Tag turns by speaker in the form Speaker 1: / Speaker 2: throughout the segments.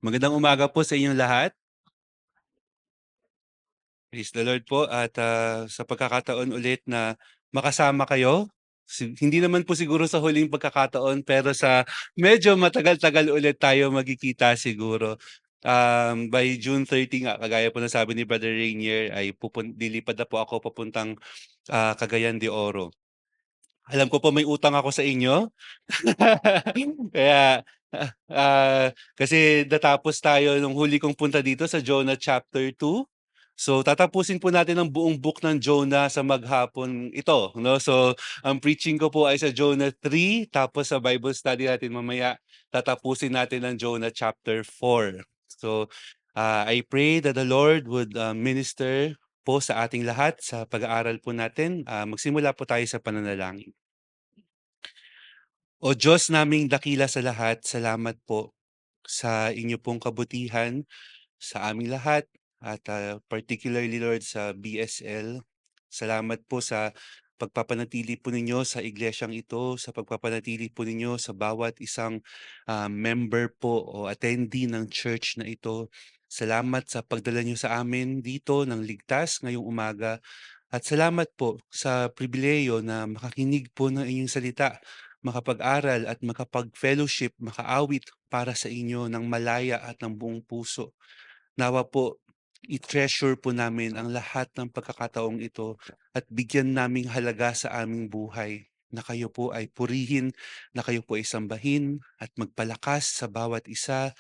Speaker 1: Magandang umaga po sa inyong lahat. Praise the Lord po at, sa pagkakataon ulit na makasama kayo. Hindi naman po siguro sa huling pagkakataon pero sa medyo matagal-tagal ulit tayo magkikita siguro. By June 30 nga kagaya po ng sabi ni Brother Rainier ay lilipad na po ako papuntang, Cagayan de Oro. Alam ko po may utang ako sa inyo. Kaya, kasi natapos tayo nung huli kong punta dito sa Jonah chapter 2. So, tatapusin po natin ang buong book ng Jonah sa maghapon ito, 'no. So, ang preaching ko po ay sa Jonah 3, tapos sa Bible study natin mamaya tatapusin natin ang Jonah chapter 4. So, I pray that the Lord would, minister po sa ating lahat sa pag-aaral po natin. Magsimula po tayo sa pananalangin. O Diyos naming dakila sa lahat, salamat po sa inyo pong kabutihan sa aming lahat at particularly Lord sa BSL. Salamat po sa pagpapanatili po ninyo sa iglesyang ito, sa pagpapanatili po ninyo sa bawat isang member po o attendee ng church na ito. Salamat sa pagdala nyo sa amin dito ng ligtas ngayong umaga. At salamat po sa pribileyo na makakinig po ng inyong salita, makapag-aral at makapag-fellowship, makaawit para sa inyo ng malaya at ng buong puso. Nawa po, i-treasure po namin ang lahat ng pagkakataong ito at bigyan naming halaga sa aming buhay na kayo po ay purihin, na kayo po ay sambahin at magpalakas sa bawat isa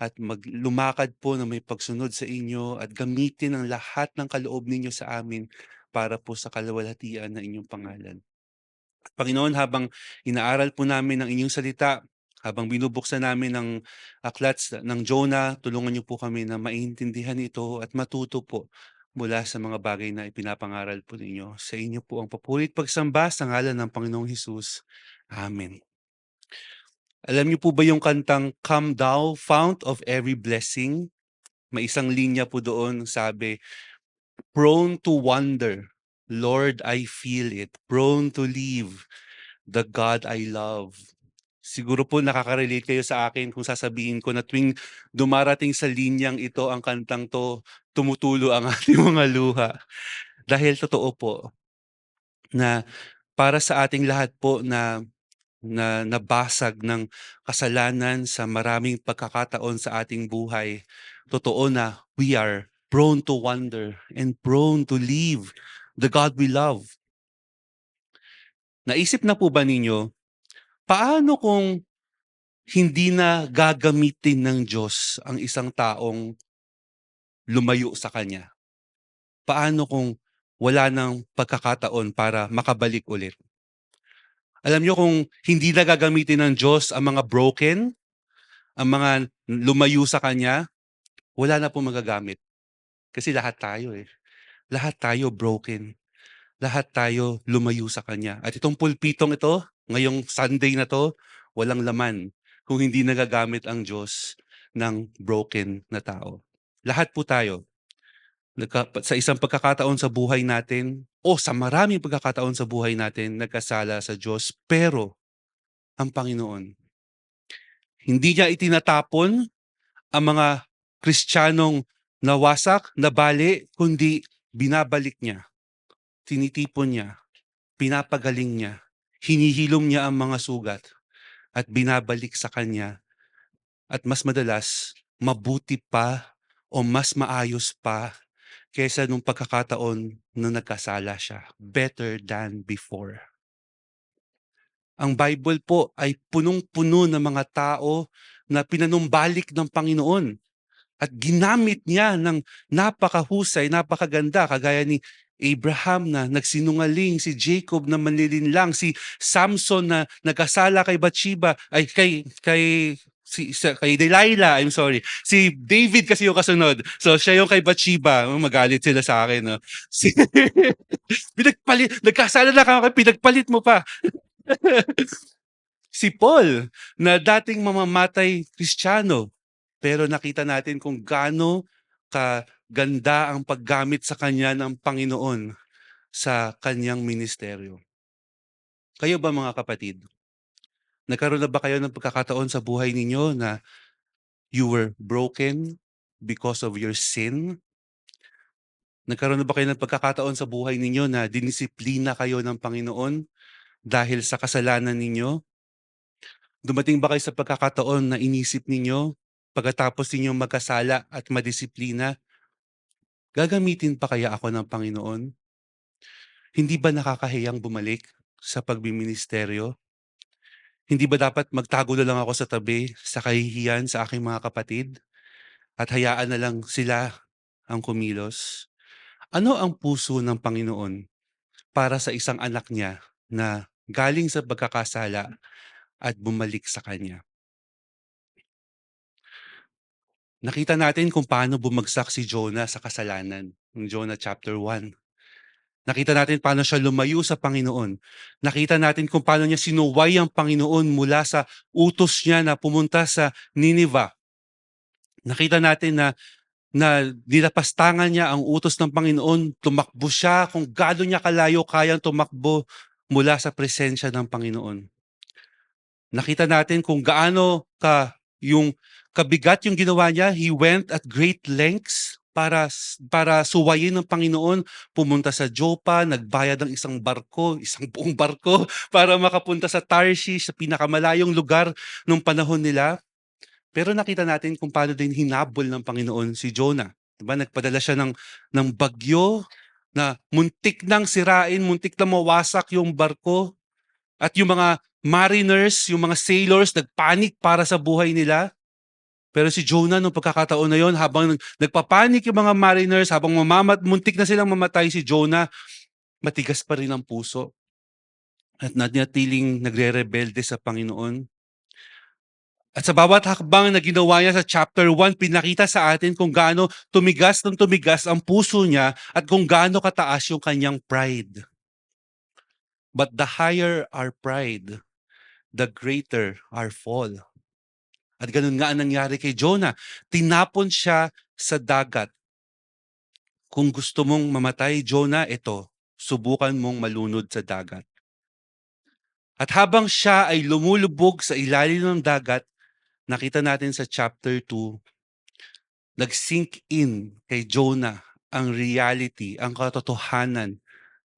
Speaker 1: at lumakad po na may pagsunod sa inyo at gamitin ang lahat ng kaloob ninyo sa amin para po sa kalawalhatian ng inyong pangalan. Panginoon, habang inaaral po namin ang inyong salita, habang binubuksan namin ang aklat ng Jonah, tulungan niyo po kami na maintindihan ito at matuto po mula sa mga bagay na ipinapangaral po ninyo. Sa inyo po ang papurit pagsamba sa ngalan ng Panginoong Hesus. Amen. Alam niyo po ba yung kantang Come Thou, Fount of Every Blessing? May isang linya po doon, sabi, prone to wonder, Lord, I feel it. Prone to leave, the God I love. Siguro po nakaka-relate kayo sa akin kung sasabihin ko na tuwing dumarating sa linyang ito ang kantang 'to, tumutulo ang ating mga luha. Dahil totoo po na para sa ating lahat po na na nabasag ng kasalanan sa maraming pagkakataon sa ating buhay, totoo na we are prone to wonder and prone to leave the God we love. Naisip na po ba ninyo, paano kung hindi na gagamitin ng Diyos ang isang taong lumayo sa Kanya? Paano kung wala ng pagkakataon para makabalik ulit? Alam niyo kung hindi na gagamitin ng Diyos ang mga broken, ang mga lumayo sa Kanya, wala na pong magagamit. Kasi lahat tayo lahat tayo broken, lahat tayo lumayo sa Kanya. At itong pulpitong ito, ngayong Sunday na 'to, walang laman kung hindi nagagamit ang Diyos ng broken na tao. Lahat po tayo, sa isang pagkakataon sa buhay natin o sa maraming pagkakataon sa buhay natin, nagkasala sa Diyos. Pero ang Panginoon, hindi niya itinatapon ang mga Kristiyanong nawasak, nabali, kundi binabalik niya, tinitipon niya, pinapagaling niya, hinihilom niya ang mga sugat at binabalik sa kanya at mas madalas mabuti pa o mas maayos pa kaysa nung pagkakataon na nagkasala siya. Better than before. Ang Bible po ay punong-puno ng mga tao na pinanumbalik ng Panginoon at ginamit niya ng napakahusay, napakaganda, kagaya ni Abraham na nagsinungaling, si Jacob na manlilinlang, si Samson na nagkasala kay Bathsheba, ay kay Delilah, I'm sorry. Si David kasi yung kasunod. So siya yung kay Bathsheba. Magalit sila sa akin, no? Si nagkasala na ka, pinagpalit mo pa. Si Paul na dating mamamatay Kristiyano, pero nakita natin kung gaano kaganda ang paggamit sa kanya ng Panginoon sa kanyang ministeryo. Kayo ba mga kapatid, nagkaroon na ba kayo ng pagkakataon sa buhay ninyo na You were broken because of your sin. Nagkaroon na ba kayo ng pagkakataon sa buhay ninyo na dinisiplina kayo ng Panginoon dahil sa kasalanan ninyo? Dumating ba kayo sa pagkakataon na inisip ninyo pagkatapos ninyong magkasala at madisiplina, gagamitin pa kaya ako ng Panginoon? Hindi ba nakakahiyang bumalik sa pagbiministeryo? Hindi ba dapat magtago na lang ako sa tabi sa kahihiyan sa aking mga kapatid at hayaan na lang sila ang kumilos? Ano ang puso ng Panginoon para sa isang anak niya na galing sa pagkakasala at bumalik sa kanya? Nakita natin kung paano bumagsak si Jonah sa kasalanan, yung Jonah chapter 1. Nakita natin paano siya lumayo sa Panginoon. Nakita natin kung paano niya sinuway ang Panginoon mula sa utos niya na pumunta sa Nineveh. Nakita natin na nilapastangan niya ang utos ng Panginoon, tumakbo siya kung gaano niya kalayo kayang tumakbo mula sa presensya ng Panginoon. Nakita natin kung gaano yung kabigat yung ginawa niya. He went at great lengths para suwayin ng Panginoon. Pumunta sa Joppa, nagbayad ng isang buong barko para makapunta sa Tarshish, sa pinakamalayong lugar nung panahon nila. Pero nakita natin kung paano din hinabol ng Panginoon si Jonah. Diba? Nagpadala siya ng bagyo na muntik nang sirain, muntik na mawasak yung barko. At yung mga mariners, yung mga sailors, nagpanik para sa buhay nila. Pero si Jonah, nung pagkakataon na yon, habang nagpapanik yung mga mariners, habang muntik na silang mamatay, si Jonah, matigas pa rin ang puso. At nanatiling nagre-rebelde sa Panginoon. At sa bawat hakbang na ginawa niya sa chapter 1, pinakita sa atin kung gaano tumigas ng tumigas ang puso niya at kung gaano kataas yung kanyang pride. But the higher our pride, the greater our fall. At ganun nga ang nangyari kay Jonah. Tinapon siya sa dagat. Kung gusto mong mamatay, Jonah, ito, subukan mong malunod sa dagat. At habang siya ay lumulubog sa ilalim ng dagat, nakita natin sa chapter 2, nag-sink in kay Jonah ang reality, ang katotohanan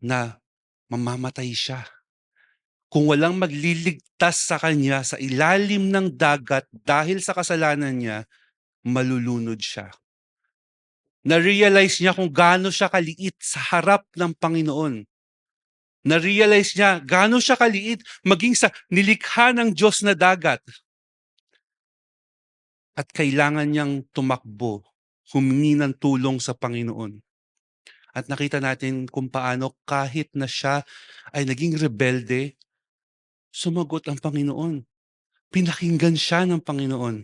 Speaker 1: na mamamatay siya. Kung walang magliligtas sa kanya sa ilalim ng dagat dahil sa kasalanan niya, malulunod siya. Na-realize niya kung gaano siya kaliit sa harap ng Panginoon. Na-realize niya gaano siya kaliit maging sa nilikha ng Diyos na dagat. At kailangan niyang tumakbo, humingi ng tulong sa Panginoon. At nakita natin kung paano kahit na siya ay naging rebelde, sumagot ang Panginoon. Pinakinggan siya ng Panginoon.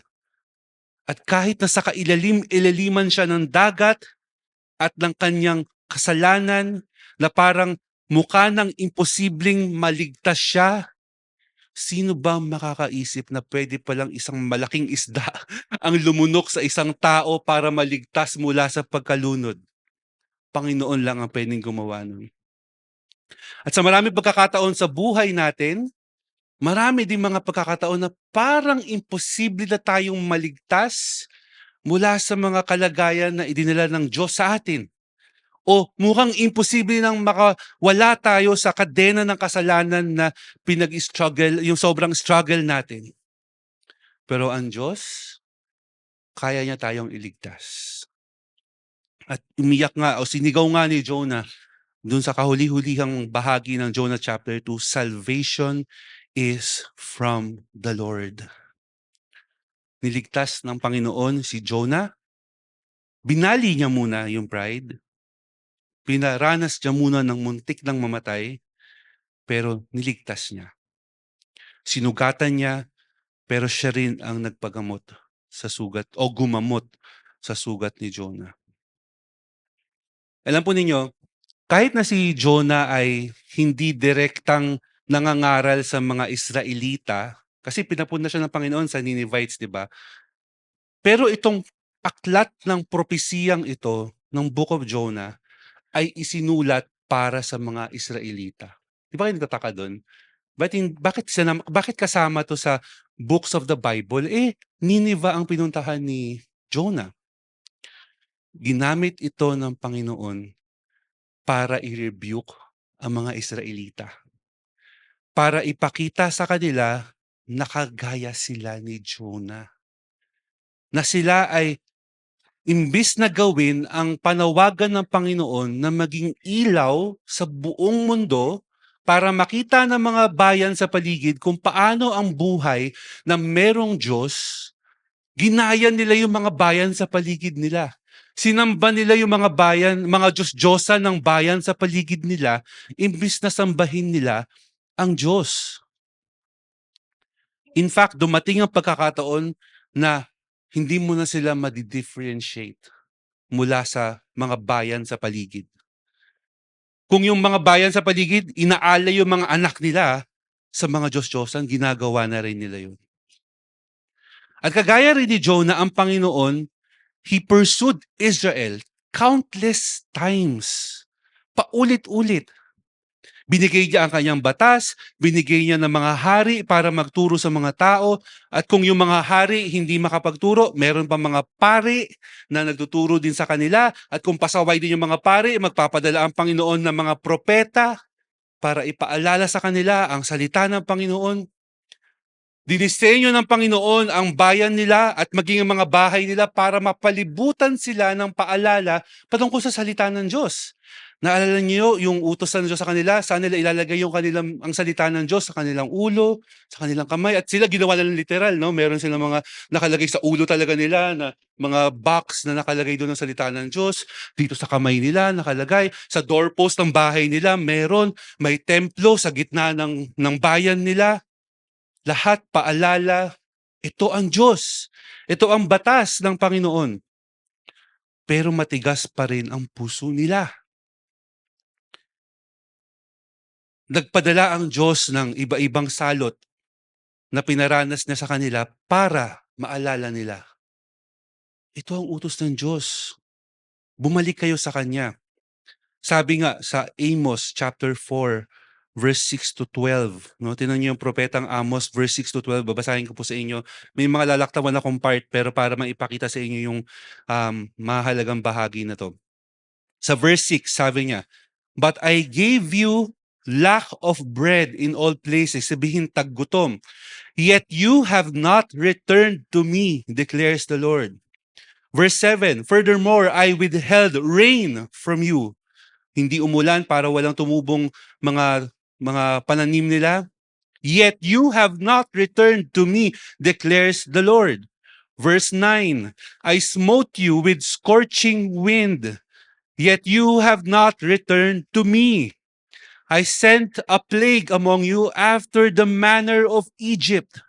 Speaker 1: At kahit na sa kailalim-ilaliman siya ng dagat at ng kanyang kasalanan na parang mukha ng imposibleng maligtas siya, sino ba makakaisip na pwede palang isang malaking isda ang lumunok sa isang tao para maligtas mula sa pagkalunod? Panginoon lang ang pwedeng gumawa nun. At sa maraming pagkakataon sa buhay natin, marami din mga pagkakataon na parang imposible na tayong maligtas mula sa mga kalagayan na idinala ng Diyos sa atin. O mukhang imposible nang makawala tayo sa kadena ng kasalanan na pinag-struggle, yung sobrang struggle natin. Pero ang Diyos, kaya niya tayong iligtas. At umiyak nga o sinigaw nga ni Jonah dun sa kahuli-hulihang bahagi ng Jonah chapter 2, salvation is from the Lord. Niligtas ng Panginoon si Jonah. Binali niya muna yung pride. Pinaranas niya muna ng muntik ng mamatay, pero niligtas niya. Sinugatan niya, pero siya rin ang nagpagamot sa sugat o gumamot sa sugat ni Jonah. Alam po ninyo, kahit na si Jonah ay hindi direktang nangangaral sa mga Israelita, kasi pinapuna siya ng Panginoon sa Ninevites, di ba? Pero itong aklat ng propesiyang ito, ng Book of Jonah, ay isinulat para sa mga Israelita. Di ba kayo nagtataka doon? Bakit kasama to sa books of the Bible, Nineveh ang pinuntahan ni Jonah. Ginamit ito ng Panginoon para i-rebuke ang mga Israelita. Para ipakita sa kanila na kagaya sila ni Jonah. Na sila ay imbis na gawin ang panawagan ng Panginoon na maging ilaw sa buong mundo para makita ng mga bayan sa paligid kung paano ang buhay na merong Diyos, ginaya nila yung mga bayan sa paligid nila. Sinamba nila yung mga bayan, mga Diyos-Diyosa ng bayan sa paligid nila, imbis na sambahin nila ang Diyos. In fact, dumating ang pagkakataon na hindi mo na sila madi-differentiate mula sa mga bayan sa paligid. Kung yung mga bayan sa paligid, inaalay yung mga anak nila sa mga Diyos-Diyosan, ginagawa na rin nila yun. At kagaya rin ni Jonah, ang Panginoon, He pursued Israel countless times. Paulit-ulit. Binigay niya ang kanyang batas, binigay niya ng mga hari para magturo sa mga tao, at kung yung mga hari hindi makapagturo, meron pa mga pari na nagtuturo din sa kanila, at kung pasaway din yung mga pari, magpapadala ang Panginoon ng mga propeta para ipaalala sa kanila ang salita ng Panginoon. Dinisenyo ng Panginoon ang bayan nila at maging ang mga bahay nila para mapalibutan sila ng paalala patungkol sa salita ng Diyos. Naalala niyo yung utos ng Diyos sa kanila, saan nila ilalagay yung ang salita ng Diyos sa kanilang ulo, sa kanilang kamay, at sila ginawa nila literal, no? Meron silang mga nakalagay sa ulo talaga nila na mga box na nakalagay doon ng salita ng Diyos, dito sa kamay nila nakalagay, sa doorpost ng bahay nila may templo sa gitna ng bayan nila. Lahat paalala, ito ang Diyos. Ito ang batas ng Panginoon. Pero matigas pa rin ang puso nila. Nagpadala ang Diyos ng iba-ibang salot na pinaranas niya sa kanila para maalala nila. Ito ang utos ng Diyos. Bumalik kayo sa Kanya. Sabi nga sa Amos chapter 4, verse 6 to 12. No? Tingnan niyo yung propetang Amos, verse 6 to 12. Babasahin ko po sa inyo. May mga lalaktawan akong part, pero para maipakita sa inyo yung mahalagang bahagi na to. Sa verse 6, sabi niya, "But I gave you lack of bread in all places." Sabihin, taggutom. "Yet you have not returned to me, declares the Lord." Verse 7, "Furthermore, I withheld rain from you." Hindi umulan para walang tumubong mga pananim nila. "Yet you have not returned to me, declares the Lord." Verse 9, "I smote you with scorching wind, yet you have not returned to me. I sent a plague among you after the manner of Egypt,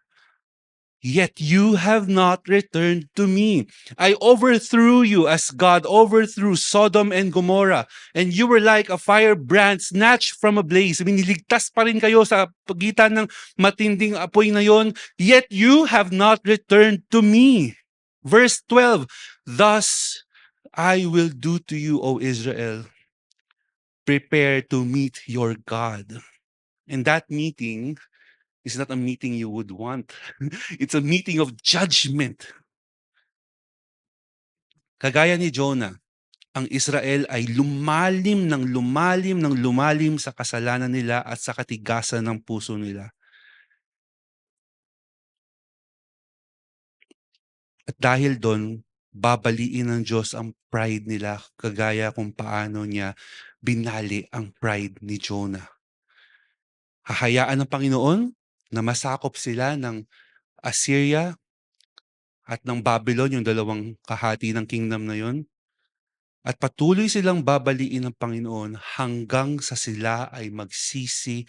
Speaker 1: yet you have not returned to me. I overthrew you as God overthrew Sodom and Gomorrah, and you were like a firebrand snatched from a blaze." Niligtas pa rin kayo sa pagitan ng matinding apoy na yon, yet you have not returned to me. Verse 12, "Thus I will do to you, O Israel. Prepare to meet your God." And that meeting is not a meeting you would want. It's a meeting of judgment. Kagaya ni Jonah, ang Israel ay lumalim ng lumalim ng lumalim sa kasalanan nila at sa katigasan ng puso nila. At dahil doon, babaliin ng Diyos ang pride nila kagaya kung paano niya binali ang pride ni Jonah. Hahayaan ng Panginoon na masakop sila ng Assyria at ng Babylon, yung dalawang kahati ng kingdom na yon. At patuloy silang babaliin ng Panginoon hanggang sa sila ay magsisi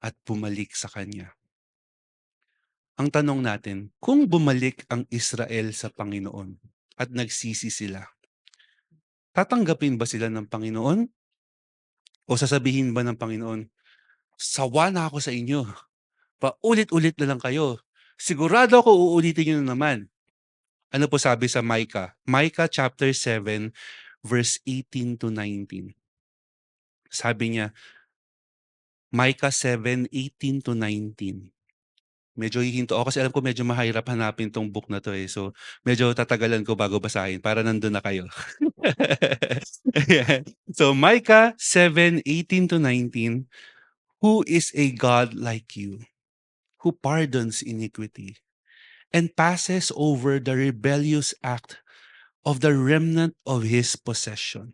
Speaker 1: at bumalik sa Kanya. Ang tanong natin, kung bumalik ang Israel sa Panginoon at nagsisi sila, tatanggapin ba sila ng Panginoon? O sasabihin ba ng Panginoon, "Sawa na ako sa inyo. Paulit-ulit na lang kayo. Sigurado ako uulitin nyo na naman." Ano po sabi sa Micah? Micah chapter 7, verse 18 to 19. Sabi niya, Micah 7:18 to 19. Medyo hihinto ako kasi alam ko medyo mahirap hanapin 'tong book na 'to, eh. So, medyo tatagalan ko bago basahin para nandun na kayo. Ayan. So, Micah 7:18-19, "Who is a God like you, who pardons iniquity and passes over the rebellious act of the remnant of his possession?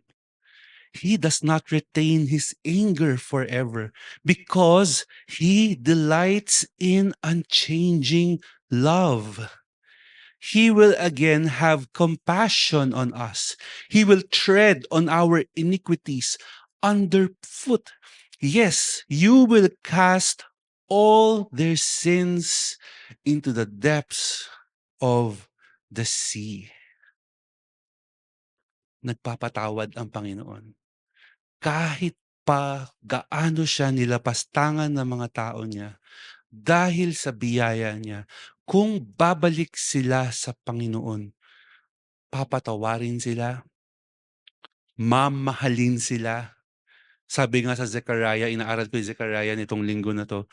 Speaker 1: He does not retain his anger forever because he delights in unchanging love. He will again have compassion on us. He will tread on our iniquities underfoot. Yes, you will cast all their sins into the depths of the sea." Nagpapatawad ang Panginoon. Kahit pa gaano siya nilapastangan ng mga tao niya, dahil sa biyaya niya, kung babalik sila sa Panginoon, papatawarin sila, mamahalin sila. Sabi nga sa Zechariah, inaaral ko yung Zechariah nitong linggo na 'to,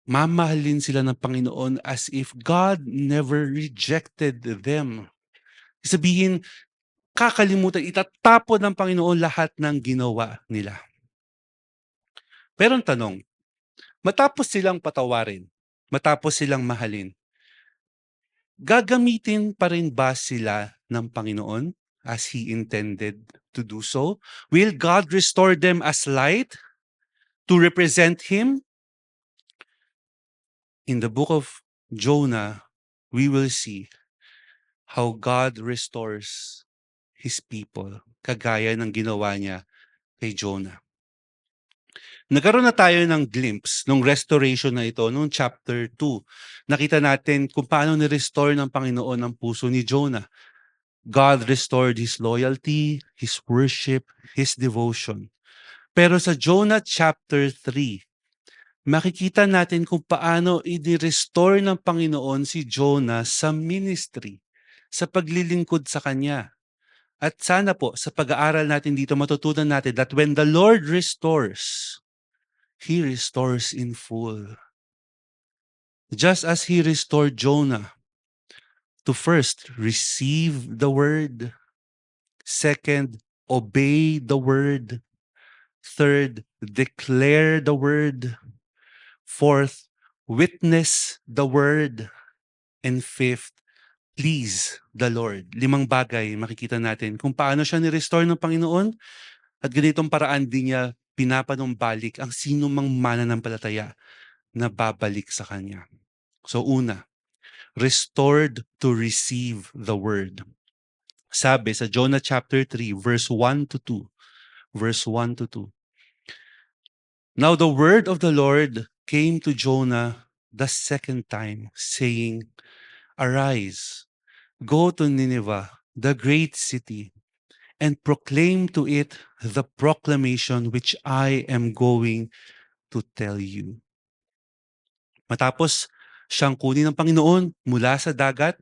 Speaker 1: mamahalin sila ng Panginoon as if God never rejected them. Sabihin, kakalimutan, itatapon ng Panginoon lahat ng ginawa nila. Pero ang tanong, matapos silang patawarin, matapos silang mahalin, gagamitin pa rin ba sila ng Panginoon as He intended to do so? Will God restore them as light to represent Him? In the book of Jonah, we will see how God restores His people, kagaya ng ginawa niya kay Jonah. Nagkaroon na tayo ng glimpse nung restoration na ito nung chapter 2. Nakita natin kung paano ni-restore ng Panginoon ang puso ni Jonah. God restored his loyalty, his worship, his devotion. Pero sa Jonah chapter 3, makikita natin kung paano i-restore ng Panginoon si Jonah sa ministry, sa paglilingkod sa Kanya. At sana po sa pag-aaral natin dito matutunan natin that when the Lord restores, He restores in full. Just as He restored Jonah to first receive the word, second, obey the word, third, declare the word, fourth, witness the word, and fifth, please the Lord. 5 bagay makikita natin kung paano siya ni-restore ng Panginoon at ganitong paraan din niya pinapanumbalik ang sino mang mananampalataya na babalik sa Kanya. So una, restored to receive the word. Sabi sa Jonah chapter 3, verse 1 to 2. Verse 1 to 2. Now the word of the Lord came to Jonah the second time, saying, "Arise, go to Nineveh, the great city, and proclaim to it the proclamation which I am going to tell you." Matapos siyang kunin ng Panginoon mula sa dagat,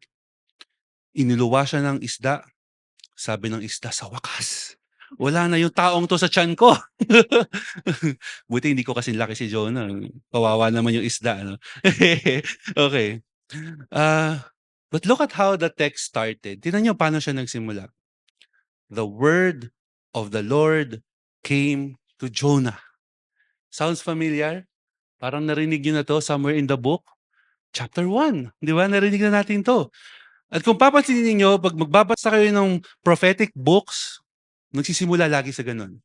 Speaker 1: iniluwa siya ng isda. Sabi ng isda, sa wakas, wala na yung taong to sa tiyan ko. Buti hindi ko kasing laki si Jonah. Kawawa naman yung isda. Ano? Okay. But look at how the text started. Tingnan niyo paano siya nagsimula. The word of the Lord came to Jonah. Sounds familiar? Parang narinig niyo na to somewhere in the book. Chapter 1. Di ba? Narinig na natin to. At kung papansinin niyo, pag magbabasa kayo ng prophetic books, nagsisimula lagi sa ganun.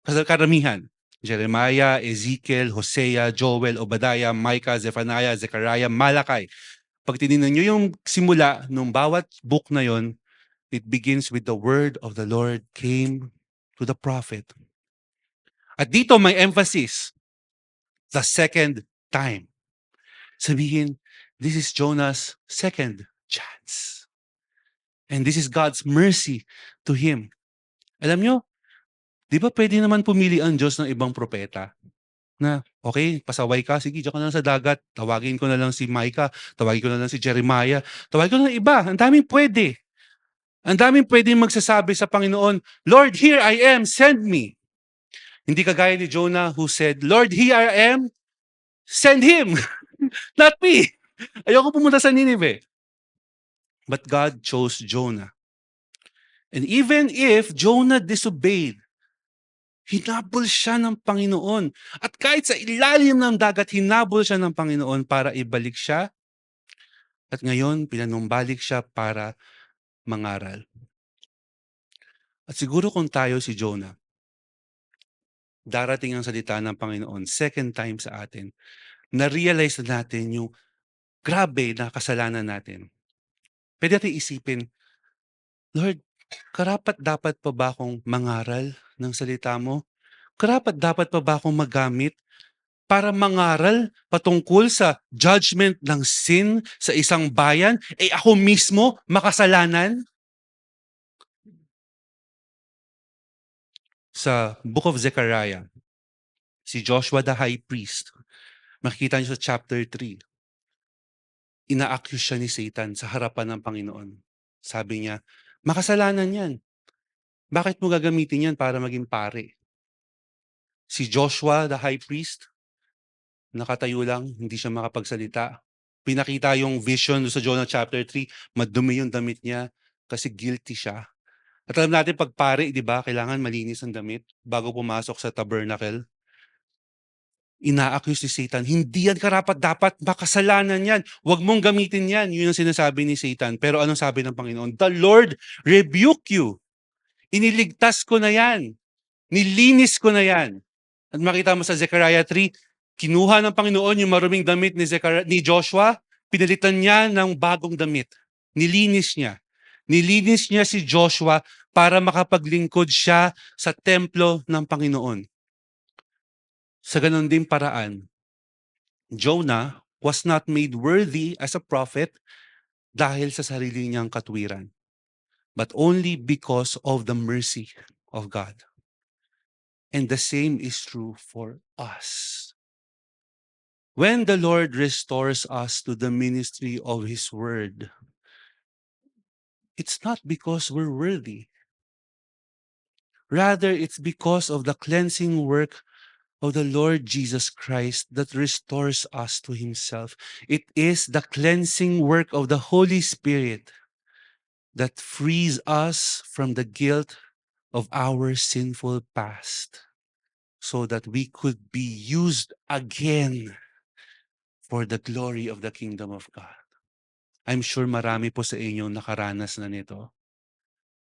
Speaker 1: Karamihan. Jeremiah, Ezekiel, Hosea, Joel, Obadiah, Micah, Zephaniah, Zechariah, Malakay. Pag tinignan niyo yung simula ng bawat book na yon, it begins with the word of the Lord came to the prophet. At dito may emphasis, the second time. Sabihin, this is Jonah's second chance. And this is God's mercy to him. Alam nyo, di ba pwede naman pumili ang Diyos ng ibang propeta? Na, okay, pasaway ka, sige, diyan ka na lang sa dagat. Tawagin ko na lang si Micah, tawagin ko na lang si Jeremiah, tawagin ko na lang iba. Ang daming pwede. Ang daming pwede magsasabi sa Panginoon, Lord, here I am, send me. Hindi kagaya ni Jonah who said, Lord, here I am, send him. Not me! Ayoko pumunta sa Nineveh. But God chose Jonah. And even if Jonah disobeyed, hinabol siya ng Panginoon. At kahit sa ilalim ng dagat, hinabol siya ng Panginoon para ibalik siya. At ngayon, pinanumbalik siya para mangaral. At siguro kung tayo si Jonah, darating ang salita ng Panginoon second time sa atin, na-realize na natin yung grabe na kasalanan natin. Pwede natin isipin, Lord, karapat dapat pa ba akong mangaral ng salita mo? Karapat dapat pa ba akong magamit para mangaral patungkol sa judgment ng sin sa isang bayan? Eh ako mismo makasalanan? Sa Book of Zechariah, si Joshua the high priest, makikita niyo sa chapter 3, ina-accuse siya ni Satan sa harapan ng Panginoon. Sabi niya, makasalanan yan. Bakit mo gagamitin yan para maging pare? Si Joshua, the high priest, nakatayo lang, hindi siya makapagsalita. Pinakita yung vision sa Jonah chapter 3, madumi yung damit niya kasi guilty siya. At alam natin pag pare, di ba, kailangan malinis ang damit bago pumasok sa tabernacle. Ina-accuse ni Satan, hindi yan karapat-dapat, makasalanan yan. Huwag mong gamitin yan. Yun ang sinasabi ni Satan. Pero anong sabi ng Panginoon? The Lord rebuke you. Iniligtas ko na yan. Nilinis ko na yan. At makita mo sa Zechariah 3, kinuha ng Panginoon yung maruming damit ni Joshua, pinalitan niya ng bagong damit. Nilinis niya. Nilinis niya si Joshua para makapaglingkod siya sa templo ng Panginoon. Sa ganon din paraan, Jonah was not made worthy as a prophet dahil sa sarili niyang katwiran, but only because of the mercy of God. And the same is true for us. When the Lord restores us to the ministry of His Word, it's not because we're worthy. Rather, it's because of the cleansing work of the Lord Jesus Christ that restores us to Himself. It is the cleansing work of the Holy Spirit that frees us from the guilt of our sinful past so that we could be used again for the glory of the kingdom of God. I'm sure marami po sa inyo nakaranas na nito,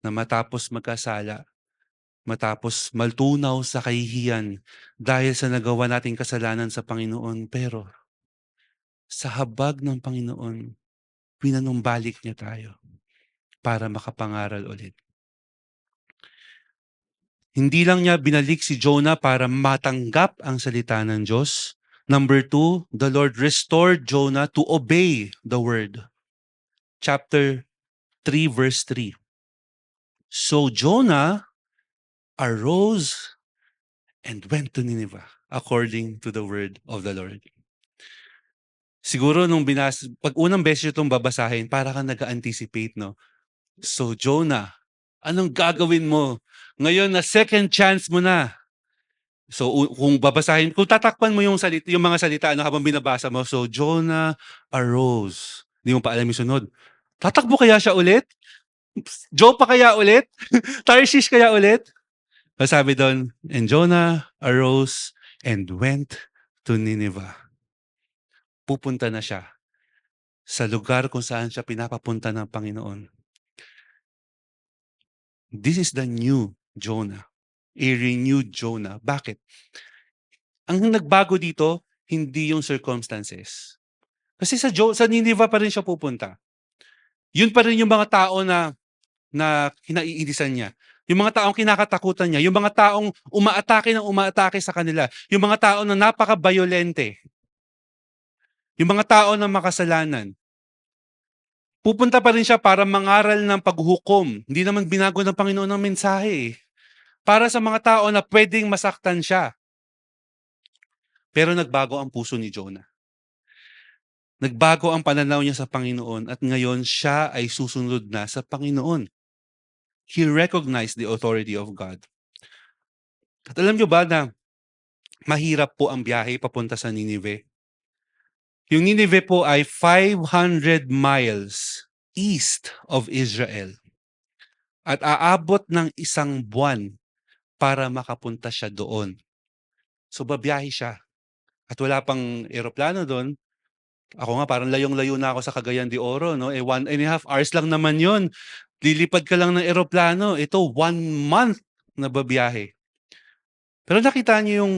Speaker 1: na matapos magkasala, matapos maltunaw sa kahihiyan dahil sa nagawa nating kasalanan sa Panginoon, pero sa habag ng Panginoon, pinanumbalik niya tayo para makapangaral ulit. Hindi lang niya binalik si Jonah para matanggap ang salita ng Diyos. Number 2, the Lord restored Jonah to obey the word. Chapter 3, verse 3. So Jonah arose and went to Nineveh according to the word of the Lord. Siguro nung pag unang beses itong babasahin, para kang nag-anticipate, no? So Jonah, anong gagawin mo? Ngayon na second chance mo na. So kung babasahin, kung tatakpan mo yung mga salita ano habang binabasa mo, so Jonah arose. Hindi mo pa alam yung sunod. Tatakbo kaya siya ulit? Jopa kaya ulit? Tarshish kaya ulit? Sabi doon, and Jonah arose and went to Nineveh. Pupunta na siya sa lugar kung saan siya pinapapunta ng Panginoon. This is the new Jonah. A renewed Jonah. Bakit? Ang nagbago dito, hindi yung circumstances. Kasi sa Nineveh pa rin siya pupunta. Yun pa rin yung mga tao na kinaiinisan niya. Yung mga taong kinakatakutan niya, yung mga taong umaatake sa kanila, yung mga tao na napaka-violente, yung mga tao na makasalanan. Pupunta pa rin siya para mangaral ng paghukom. Hindi naman binago ng Panginoon ang mensahe. Para sa mga tao na pwedeng masaktan siya. Pero nagbago ang puso ni Jonah. Nagbago ang pananaw niya sa Panginoon at ngayon siya ay susunod na sa Panginoon. He recognized the authority of God. At alam niyo ba na mahirap po ang biyahe papunta sa Nineveh? Yung Nineveh po ay 500 miles east of Israel at aabot ng 1 buwan para makapunta siya doon. So babiyahe siya at wala pang eroplano do'n. Ako nga parang layong-layo na ako sa Cagayan de Oro 'no, 1.5 hours lang naman 'yun. Lilipad ka lang ng eroplano, ito 1 month na babiyahe. Pero nakita niyo yung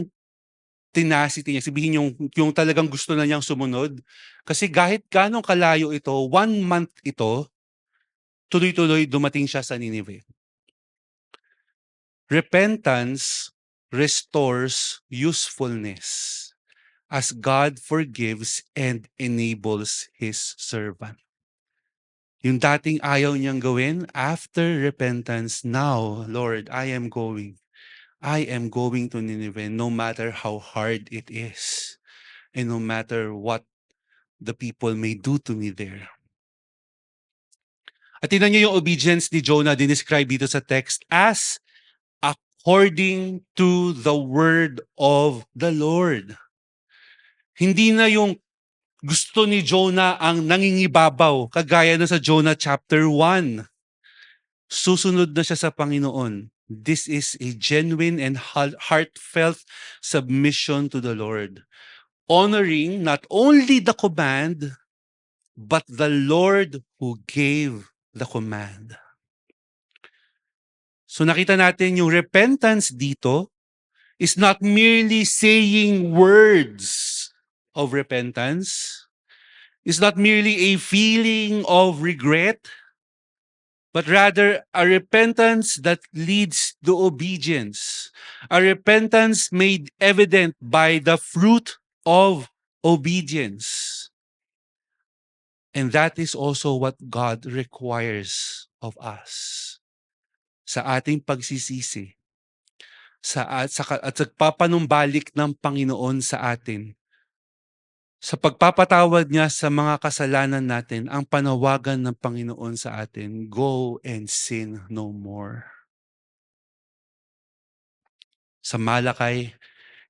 Speaker 1: tenacity niya, sabihin yung talagang gusto na niyang sumunod. Kasi kahit gaano kalayo ito, 1 month ito, tuloy-tuloy dumating siya sa Nineveh. Repentance restores usefulness as God forgives and enables His servant. Yung dating ayaw niyang gawin, after repentance, now, Lord, I am going to Nineveh no matter how hard it is and no matter what the people may do to me there. At tingnan niyo yung obedience ni Jonah dinescribe dito sa text as according to the word of the Lord. Hindi na yung gusto ni Jonah ang nangingibabaw kagaya na sa Jonah chapter 1. Susunod na siya sa Panginoon. This is a genuine and heartfelt submission to the Lord. Honoring not only the command, but the Lord who gave the command. So nakita natin yung repentance dito is not merely saying words of repentance. It's not merely a feeling of regret, but rather a repentance that leads to obedience. A repentance made evident by the fruit of obedience. And that is also what God requires of us. Sa ating pagsisisi, at sa papanumbalik ng Panginoon sa atin, sa pagpapatawad niya sa mga kasalanan natin, ang panawagan ng Panginoon sa atin, go and sin no more. Sa Malakay,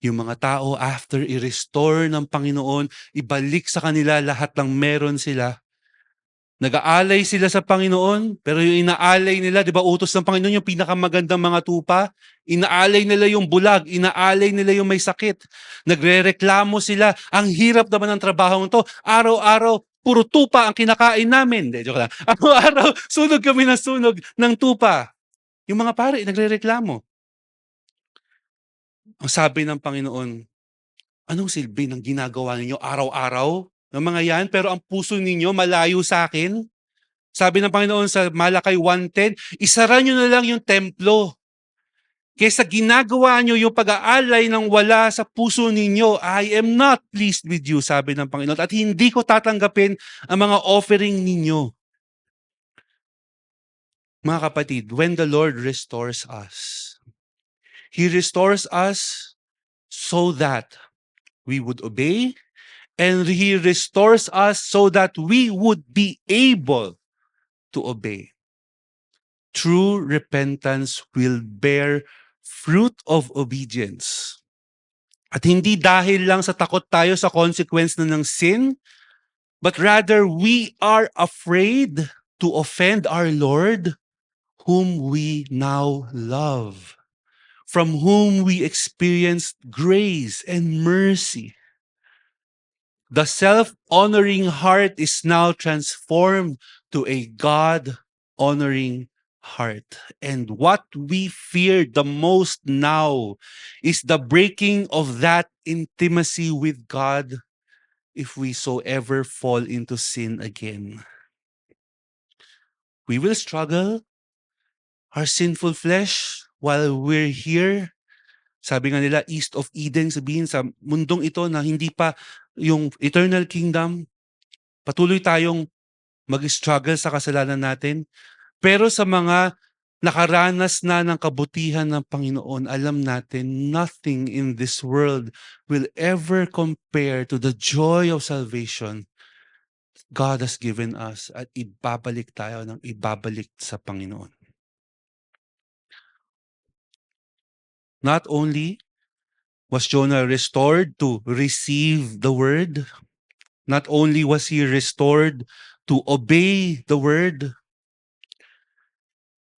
Speaker 1: yung mga tao after i-restore ng Panginoon, ibalik sa kanila lahat ng meron sila. Nag-aalay sila sa Panginoon, pero yung inaalay nila, di ba utos ng Panginoon yung pinakamagandang mga tupa? Inaalay nila yung bulag, inaalay nila yung may sakit. Nagrereklamo sila, ang hirap naman ng trabaho to. Araw-araw, puro tupa ang kinakain namin. Hindi, joke lang. Araw-araw, sunog kami ng sunog ng tupa. Yung mga pare, nagrereklamo. Ang sabi ng Panginoon, anong silbi ng ginagawa ninyo araw-araw? Ng mga yan, pero ang puso ninyo malayo sa akin. Sabi ng Panginoon sa Malakay 1:10, isara nyo na lang yung templo. Kesa ginagawa nyo yung pag-aalay ng wala sa puso ninyo, I am not pleased with you, sabi ng Panginoon. At hindi ko tatanggapin ang mga offering ninyo. Mga kapatid, when the Lord restores us, He restores us so that we would obey, and He restores us so that we would be able to obey. True repentance will bear fruit of obedience. At hindi dahil lang sa takot tayo sa consequence na ng sin, but rather we are afraid to offend our Lord, whom we now love, from whom we experienced grace and mercy. The self-honoring heart is now transformed to a God-honoring heart. And what we fear the most now is the breaking of that intimacy with God if we so ever fall into sin again. We will struggle our sinful flesh while we're here. Sabi nga nila, east of Eden, sabihin sa mundong ito na hindi pa yung eternal kingdom, patuloy tayong mag-struggle sa kasalanan natin. Pero sa mga nakaranas na ng kabutihan ng Panginoon, alam natin, nothing in this world will ever compare to the joy of salvation God has given us at ibabalik tayo ng ibabalik sa Panginoon. Not only was Jonah restored to receive the word, Not only was he restored to obey the word,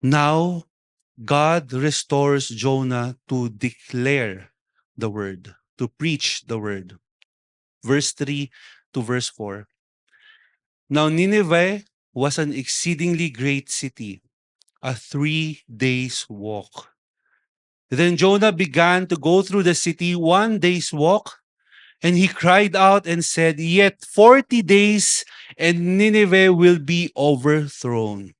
Speaker 1: now God restores Jonah to declare the word, to preach the word. Verse 3 to verse 4. Now Nineveh was an exceedingly great city, a 3 days walk. Then Jonah began to go through the city 1 day's walk, and he cried out and said, Yet 40 days and Nineveh will be overthrown.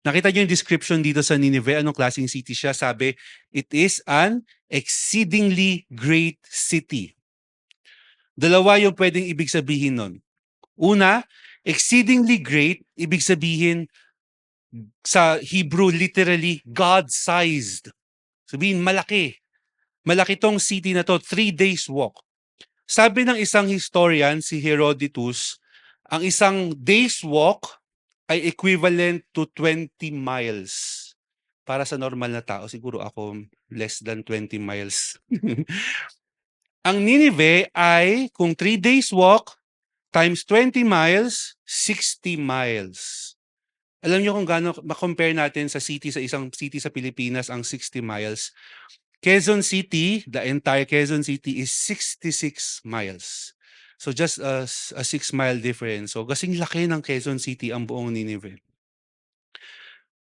Speaker 1: Nakita niyo yung description dito sa Nineveh, anong klaseng city siya? Sabi, it is an exceedingly great city. Dalawa yung pwedeng ibig sabihin nun. Una, exceedingly great, ibig sabihin sa Hebrew literally God-sized. Sabihin malaki. Malaki tong city na to, 3 days walk. Sabi ng isang historian, si Herodotus, ang isang day's walk ay equivalent to 20 miles. Para sa normal na tao, siguro ako less than 20 miles. Ang Nineveh ay, kung 3 days walk, times 20 miles, 60 miles. Alam niyo kung gaano ma-compare natin sa city, sa isang city sa Pilipinas, ang 60 miles. Quezon City, the entire Quezon City is 66 miles. So just a 6-mile difference. So kasing laki ng Quezon City ang buong Nineveh.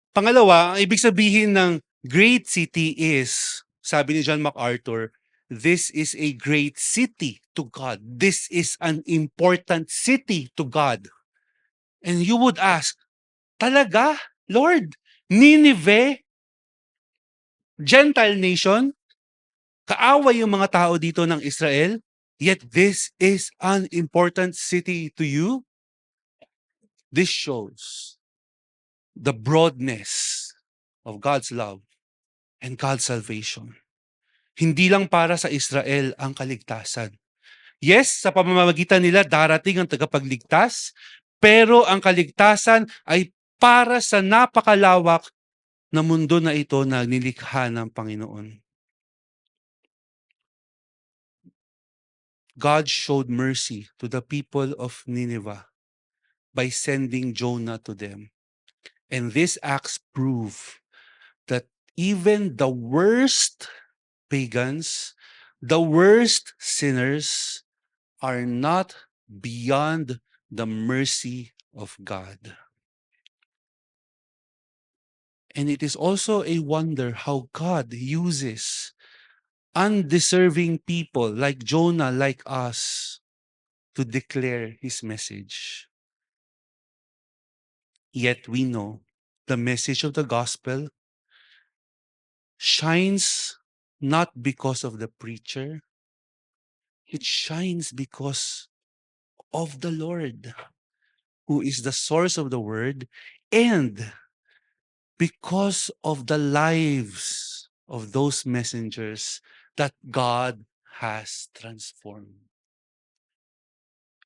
Speaker 1: Pangalawa, ang ibig sabihin ng great city is, sabi ni John MacArthur, this is a great city to God. This is an important city to God. And you would ask, talaga, Lord, Nineveh, Gentile nation, kaaway yung mga tao dito ng Israel, yet this is an important city to you? This shows the broadness of God's love and God's salvation. Hindi lang para sa Israel ang kaligtasan. Yes, sa pamamagitan nila darating ang tagapagligtas, pero ang kaligtasan ay para sa napakalawak na mundo na ito na nilikha ng Panginoon. God showed mercy to the people of Nineveh by sending Jonah to them. And these acts prove that even the worst pagans, the worst sinners, are not beyond the mercy of God. And it is also a wonder how God uses undeserving people like Jonah, like us, to declare his message. Yet we know the message of the gospel shines not because of the preacher, it shines because of the Lord, who is the source of the word, and because of the lives of those messengers that God has transformed.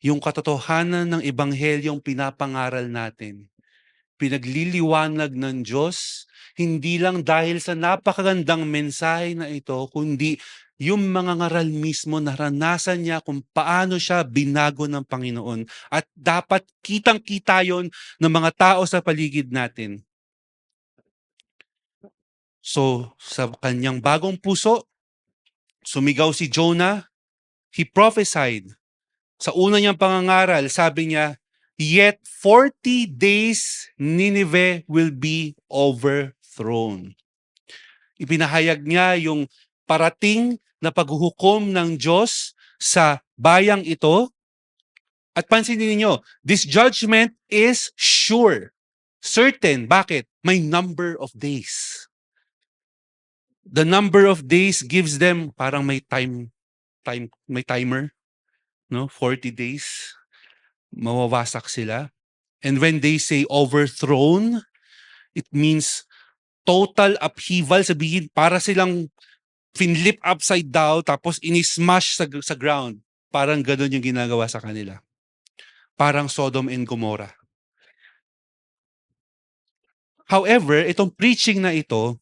Speaker 1: Yung katotohanan ng ebanghelyong pinapangaral natin, pinagliliwanag ng Diyos, hindi lang dahil sa napakagandang mensahe na ito, kundi yung mga ngaral mismo naranasan niya kung paano siya binago ng Panginoon. At dapat kitang-kita yon ng mga tao sa paligid natin. So, sa kanyang bagong puso, sumigaw si Jonah, he prophesied. Sa una niyang pangangaral, sabi niya, Yet 40 days Nineveh will be overthrown. Ipinahayag niya yung parating na paghuhukom ng Diyos sa bayang ito. At pansinin niyo, this judgment is sure. Certain. Bakit? May number of days. The number of days gives them parang may may timer, no? 40 days. Mawawasak sila. And when they say overthrown, it means total upheaval. Sabihin, para silang finlip upside down tapos inismash sa ground. Parang ganun yung ginagawa sa kanila. Parang Sodom and Gomorrah. However, itong preaching na ito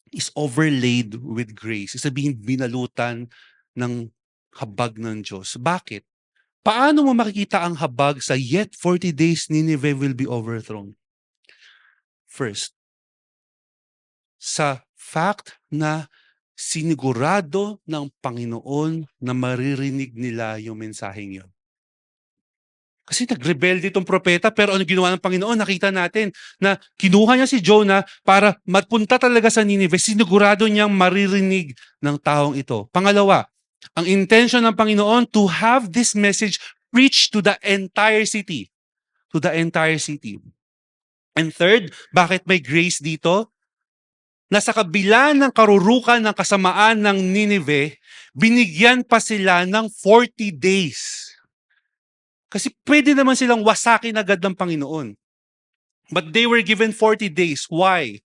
Speaker 1: is overlaid with grace. Sabihin, binalutan ng habag ng Diyos. Bakit? Paano mo makikita ang habag sa yet 40 days Nineveh will be overthrown? First, sa fact na sinigurado ng Panginoon na maririnig nila yung mensaheng yun. Kasi nagrebelde itong propeta pero ano ginawa ng Panginoon? Nakita natin na kinuha niya si Jonah para magpunta talaga sa Nineveh. Sinigurado niyang maririnig ng taong ito. Pangalawa, ang intention ng Panginoon to have this message preached to the entire city. To the entire city. And third, bakit may grace dito? Na sa kabila ng karurukan ng kasamaan ng Nineveh, binigyan pa sila ng 40 days. Kasi pwede naman silang wasakin agad ng Panginoon. But they were given 40 days. Why?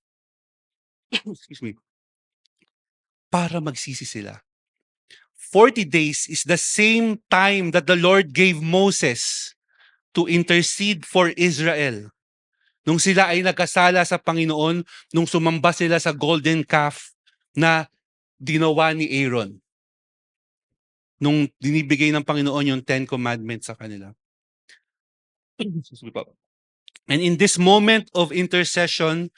Speaker 1: Excuse me. Para magsisi sila. 40 days is the same time that the Lord gave Moses to intercede for Israel. Nung sila ay nagkasala sa Panginoon, nung sumamba sila sa golden calf na ginawa ni Aaron. Nung dinibigay ng Panginoon yung 10 commandments sa kanila. Excuse me po. And in this moment of intercession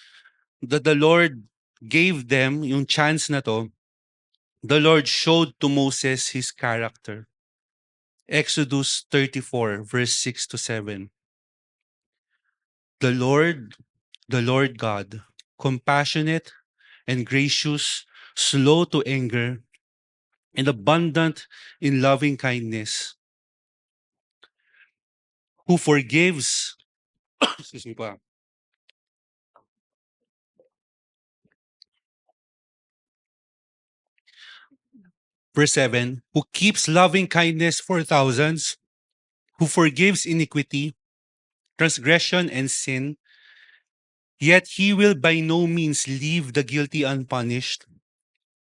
Speaker 1: that the Lord gave them, yung chance na to, the Lord showed to Moses his character. Exodus 34, verse 6 to 7. The Lord God, compassionate and gracious, slow to anger, and abundant in loving kindness, who forgives, excuse me po, verse 7, who keeps loving kindness for thousands, who forgives iniquity, transgression, and sin, yet he will by no means leave the guilty unpunished,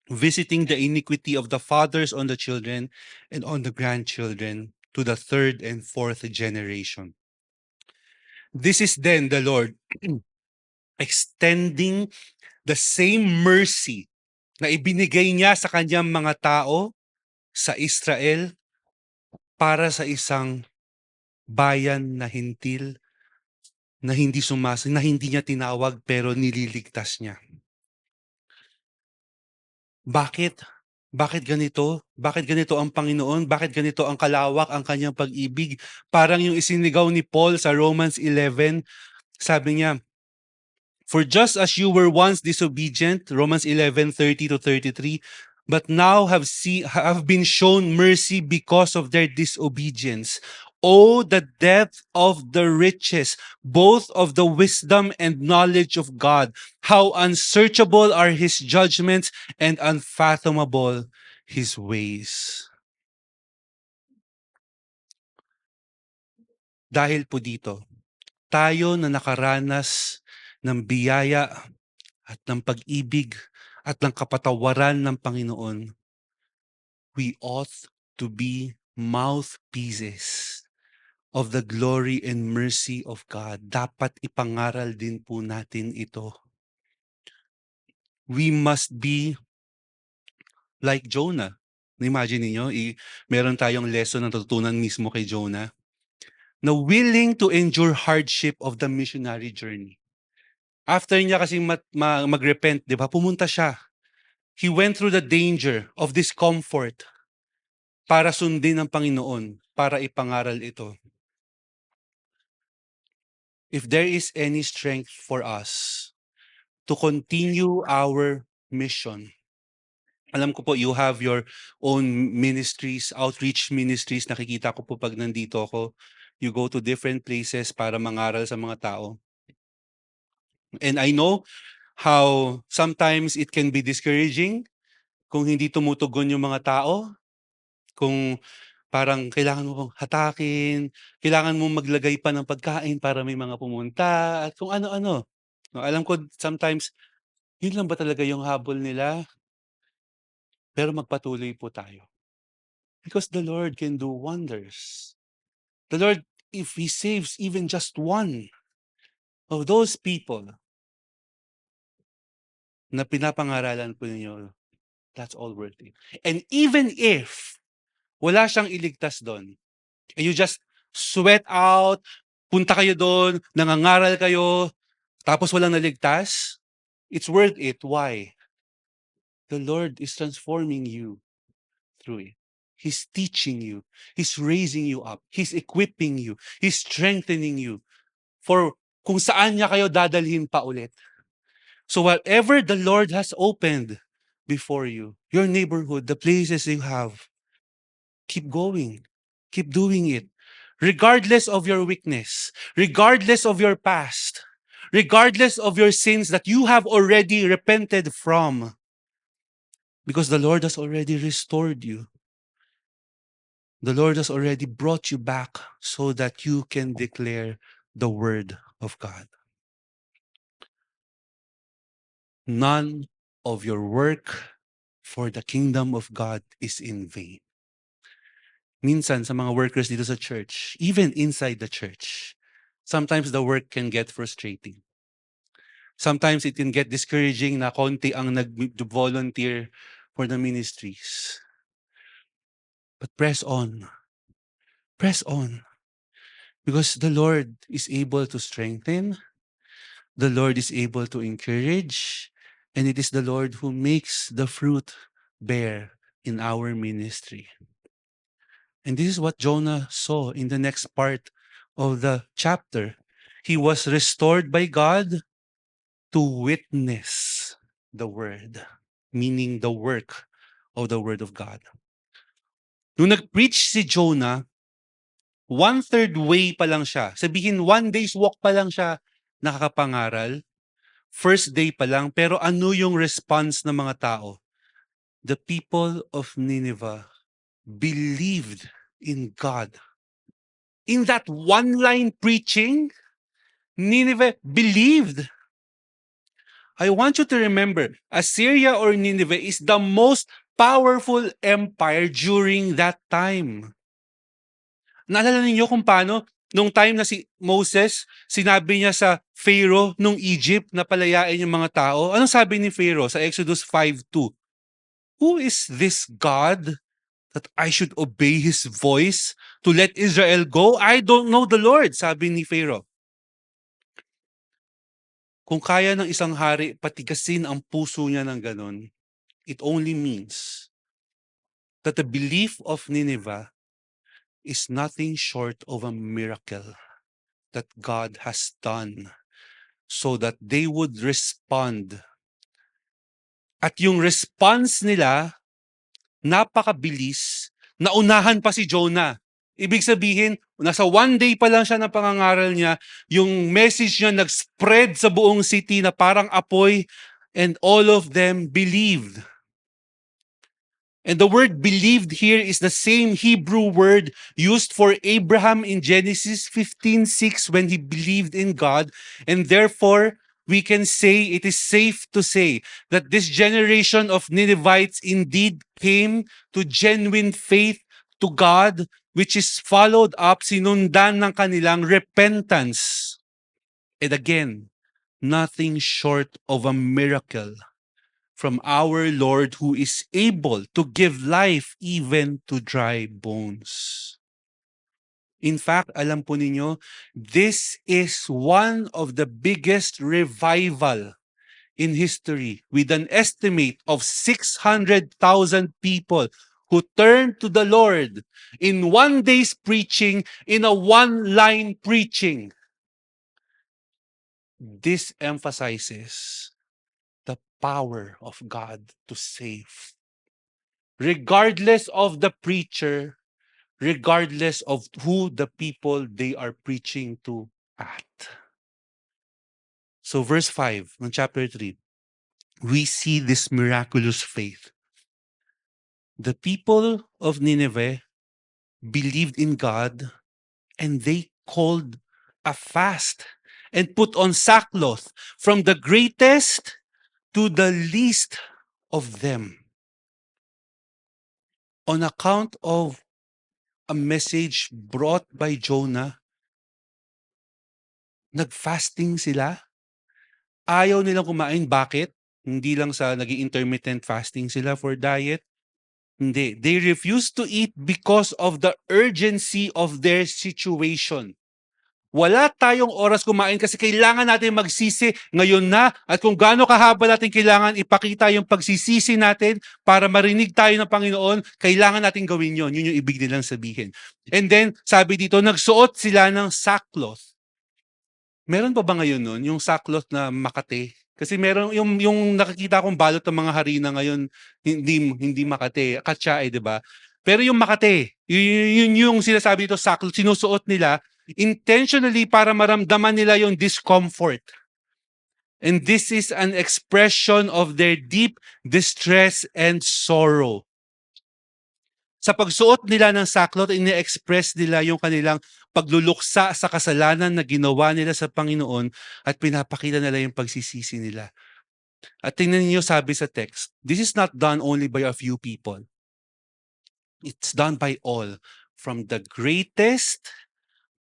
Speaker 1: visiting the iniquity of the fathers on the children and on the grandchildren to the third and fourth generation. This is then the Lord extending the same mercy na ibinigay niya sa kanyang mga tao sa Israel para sa isang bayan na hintil na na hindi niya tinawag pero nililigtas niya. Bakit? Bakit ganito? Bakit ganito ang Panginoon? Bakit ganito ang kalawak ang kanyang pag-ibig? Parang yung isinigaw ni Paul sa Romans 11, sabi niya, for just as you were once disobedient, Romans 11:30 to 33, but now have been shown mercy because of their disobedience. Oh, the depth of the riches, both of the wisdom and knowledge of God. How unsearchable are his judgments and unfathomable his ways. Dahil po dito, tayo na nakaranas ng biyaya at ng pag-ibig at ng kapatawaran ng Panginoon, we ought to be mouthpieces of the glory and mercy of God. Dapat ipangaral din po natin ito. We must be like Jonah. Imagine niyo, meron tayong lesson na natutunan mismo kay Jonah na willing to endure hardship of the missionary journey. After niya kasing mag-repent, di ba, pumunta siya. He went through the danger of discomfort para sundin ng Panginoon, para ipangaral ito. If there is any strength for us to continue our mission, alam ko po, you have your own ministries, outreach ministries. Nakikita ko po pag nandito ako, you go to different places para mangaral sa mga tao. And I know how sometimes it can be discouraging kung hindi tumutugon yung mga tao, kung parang kailangan mo pang hatakin, kailangan mo maglagay pa ng pagkain para may mga pumunta at kung ano-ano. No, alam ko sometimes, yun lang ba talaga yung habol nila? Pero magpatuloy po tayo. Because the Lord can do wonders. The Lord, if He saves even just one of those people na pinapangaralan po ninyo, that's all worth it. And even if wala siyang iligtas doon, and you just sweat out, punta kayo doon, nangangaral kayo, tapos walang naligtas, it's worth it. Why? The Lord is transforming you through it. He's teaching you. He's raising you up. He's equipping you. He's strengthening you for kung saan niya kayo dadalhin pa ulit. So whatever the Lord has opened before you, your neighborhood, the places you have, keep going. Keep doing it. Regardless of your weakness, regardless of your past, regardless of your sins that you have already repented from, because the Lord has already restored you. The Lord has already brought you back so that you can declare the word of God. None of your work for the kingdom of God is in vain. Minsan sa mga workers dito sa church, even inside the church, sometimes the work can get frustrating. Sometimes it can get discouraging na konti ang nag-volunteer for the ministries. But press on. Press on. Because the Lord is able to strengthen, the Lord is able to encourage, and it is the Lord who makes the fruit bear in our ministry. And this is what Jonah saw in the next part of the chapter. He was restored by God to witness the word, meaning the work of the word of God. Nung nag-preach si Jonah, 1/3 way pa lang siya. Sabihin, 1 day's walk pa lang siya nakakapangaral. First day pa lang, pero ano yung response ng mga tao? The people of Nineveh believed in God. In that one-line preaching, Nineveh believed. I want you to remember, Assyria or Nineveh is the most powerful empire during that time. Naalala ninyo kung paano, nung time na si Moses, sinabi niya sa Pharaoh nung Egypt na palayain yung mga tao. Anong sabi ni Pharaoh sa Exodus 5:2? Who is this God that I should obey his voice to let Israel go? I don't know the Lord, sabi ni Pharaoh. Kung kaya ng isang hari patigasin ang puso niya ng ganon, it only means that the belief of Nineveh is nothing short of a miracle that God has done so that they would respond. At yung response nila, napakabilis, naunahan pa si Jonah. Ibig sabihin, nasa 1 day pa lang siya ng pangangaral niya, yung message niya nag-spread sa buong city na parang apoy, and all of them believed. And the word believed here is the same Hebrew word used for Abraham in Genesis 15:6 when he believed in God. And therefore, we can say, it is safe to say that this generation of Ninevites indeed came to genuine faith to God, which is followed up, sinundan ng kanilang repentance. And again, nothing short of a miracle from our Lord who is able to give life even to dry bones. In fact, alam po ninyo, this is one of the biggest revival in history with an estimate of 600,000 people who turned to the Lord in 1 day's preaching, in a one-line preaching. This emphasizes the power of God to save. Regardless of the preacher, regardless of who the people they are preaching to at. So verse 5 ng chapter 3, we see this miraculous faith. The people of Nineveh believed in God and they called a fast and put on sackcloth from the greatest to the least of them. On account of a message brought by Jonah, nag-fasting sila. Ayaw nilang kumain. Bakit? Hindi lang sa naging intermittent fasting sila for diet. Hindi. They refused to eat because of the urgency of their situation. Wala tayong oras kumain kasi kailangan natin magsisi ngayon na at kung gaano kahaba natin kailangan ipakita yung pagsisisi natin para marinig tayo ng Panginoon, kailangan natin gawin yon. Yun yung ibig nilang sabihin. And then, sabi dito, nagsuot sila ng sackcloth. Meron pa ba ngayon nun, yung sackcloth na Makati? Kasi meron yung nakikita kong balot ng mga harina ngayon, hindi Makati, Katsae, 'di ba? Pero yung Makati, yun yung sinasabi dito sackcloth, sinusuot nila intentionally para maramdaman nila yung discomfort. And this is an expression of their deep distress and sorrow. Sa pagsuot nila ng sackcloth, ini-express nila yung kanilang pagluluksa sa kasalanan na ginawa nila sa Panginoon at pinapakita nila yung pagsisisi nila. At tingnan niyo sabi sa text, this is not done only by a few people. It's done by all, from the greatest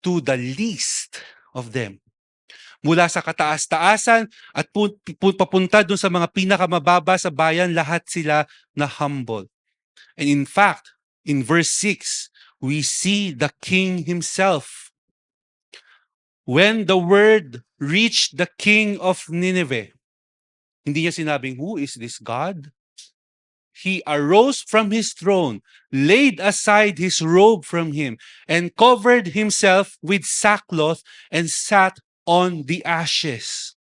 Speaker 1: to the least of them. Mula sa kataas-taasan at papunta dun sa mga pinakamababa sa bayan, lahat sila na humble. And in fact, in verse 6, we see the king himself. When the word reached the king of Nineveh, hindi niya sinabing, who is this God? He arose from his throne, laid aside his robe from him, and covered himself with sackcloth and sat on the ashes.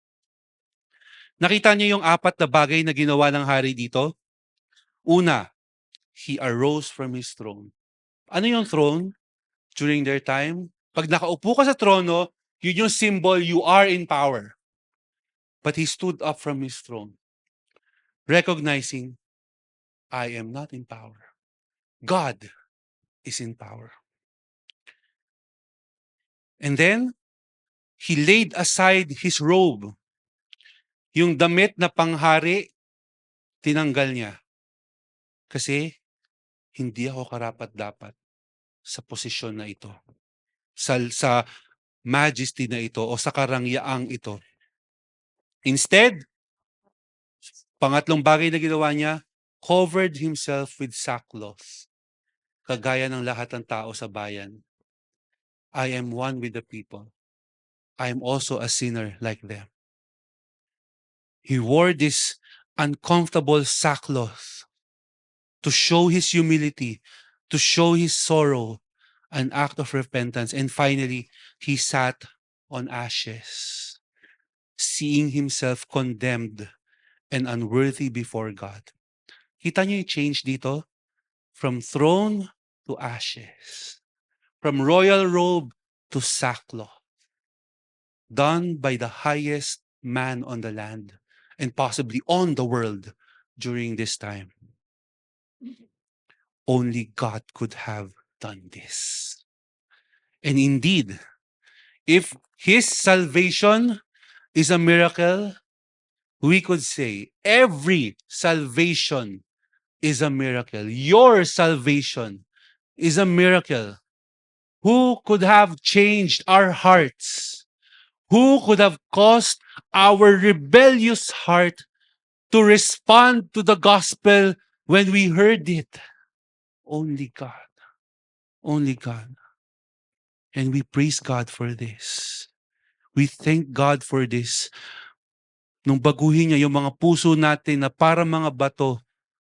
Speaker 1: Nakita niyo yung apat na bagay na ginawa ng hari dito? Una, he arose from his throne. Ano yung throne during their time? Pag nakaupo ka sa trono, yun yung symbol you are in power. But he stood up from his throne, recognizing, I am not in power. God is in power. And then, he laid aside his robe. Yung damit na panghari, tinanggal niya. Kasi, hindi ako karapat-dapat sa posisyon na ito. Sa majesty na ito o sa karangyaang ito. Instead, pangatlong bagay na ginawa niya, covered himself with sackcloth. Kagaya ng lahat ng tao sa bayan. I am one with the people. I am also a sinner like them. He wore this uncomfortable sackcloth to show his humility, to show his sorrow, an act of repentance. And finally, he sat on ashes, seeing himself condemned and unworthy before God. Kita niyo yung change dito? From throne to ashes. From royal robe to sackcloth. Done by the highest man on the land and possibly on the world during this time. Only God could have done this. And indeed, if his salvation is a miracle, we could say every salvation is a miracle. Your salvation is a miracle. Who could have changed our hearts? Who could have caused our rebellious heart to respond to the gospel when we heard it? Only God. Only God. And we praise God for this. We thank God for this. Nung baguhin niya yung mga puso natin na para mga bato,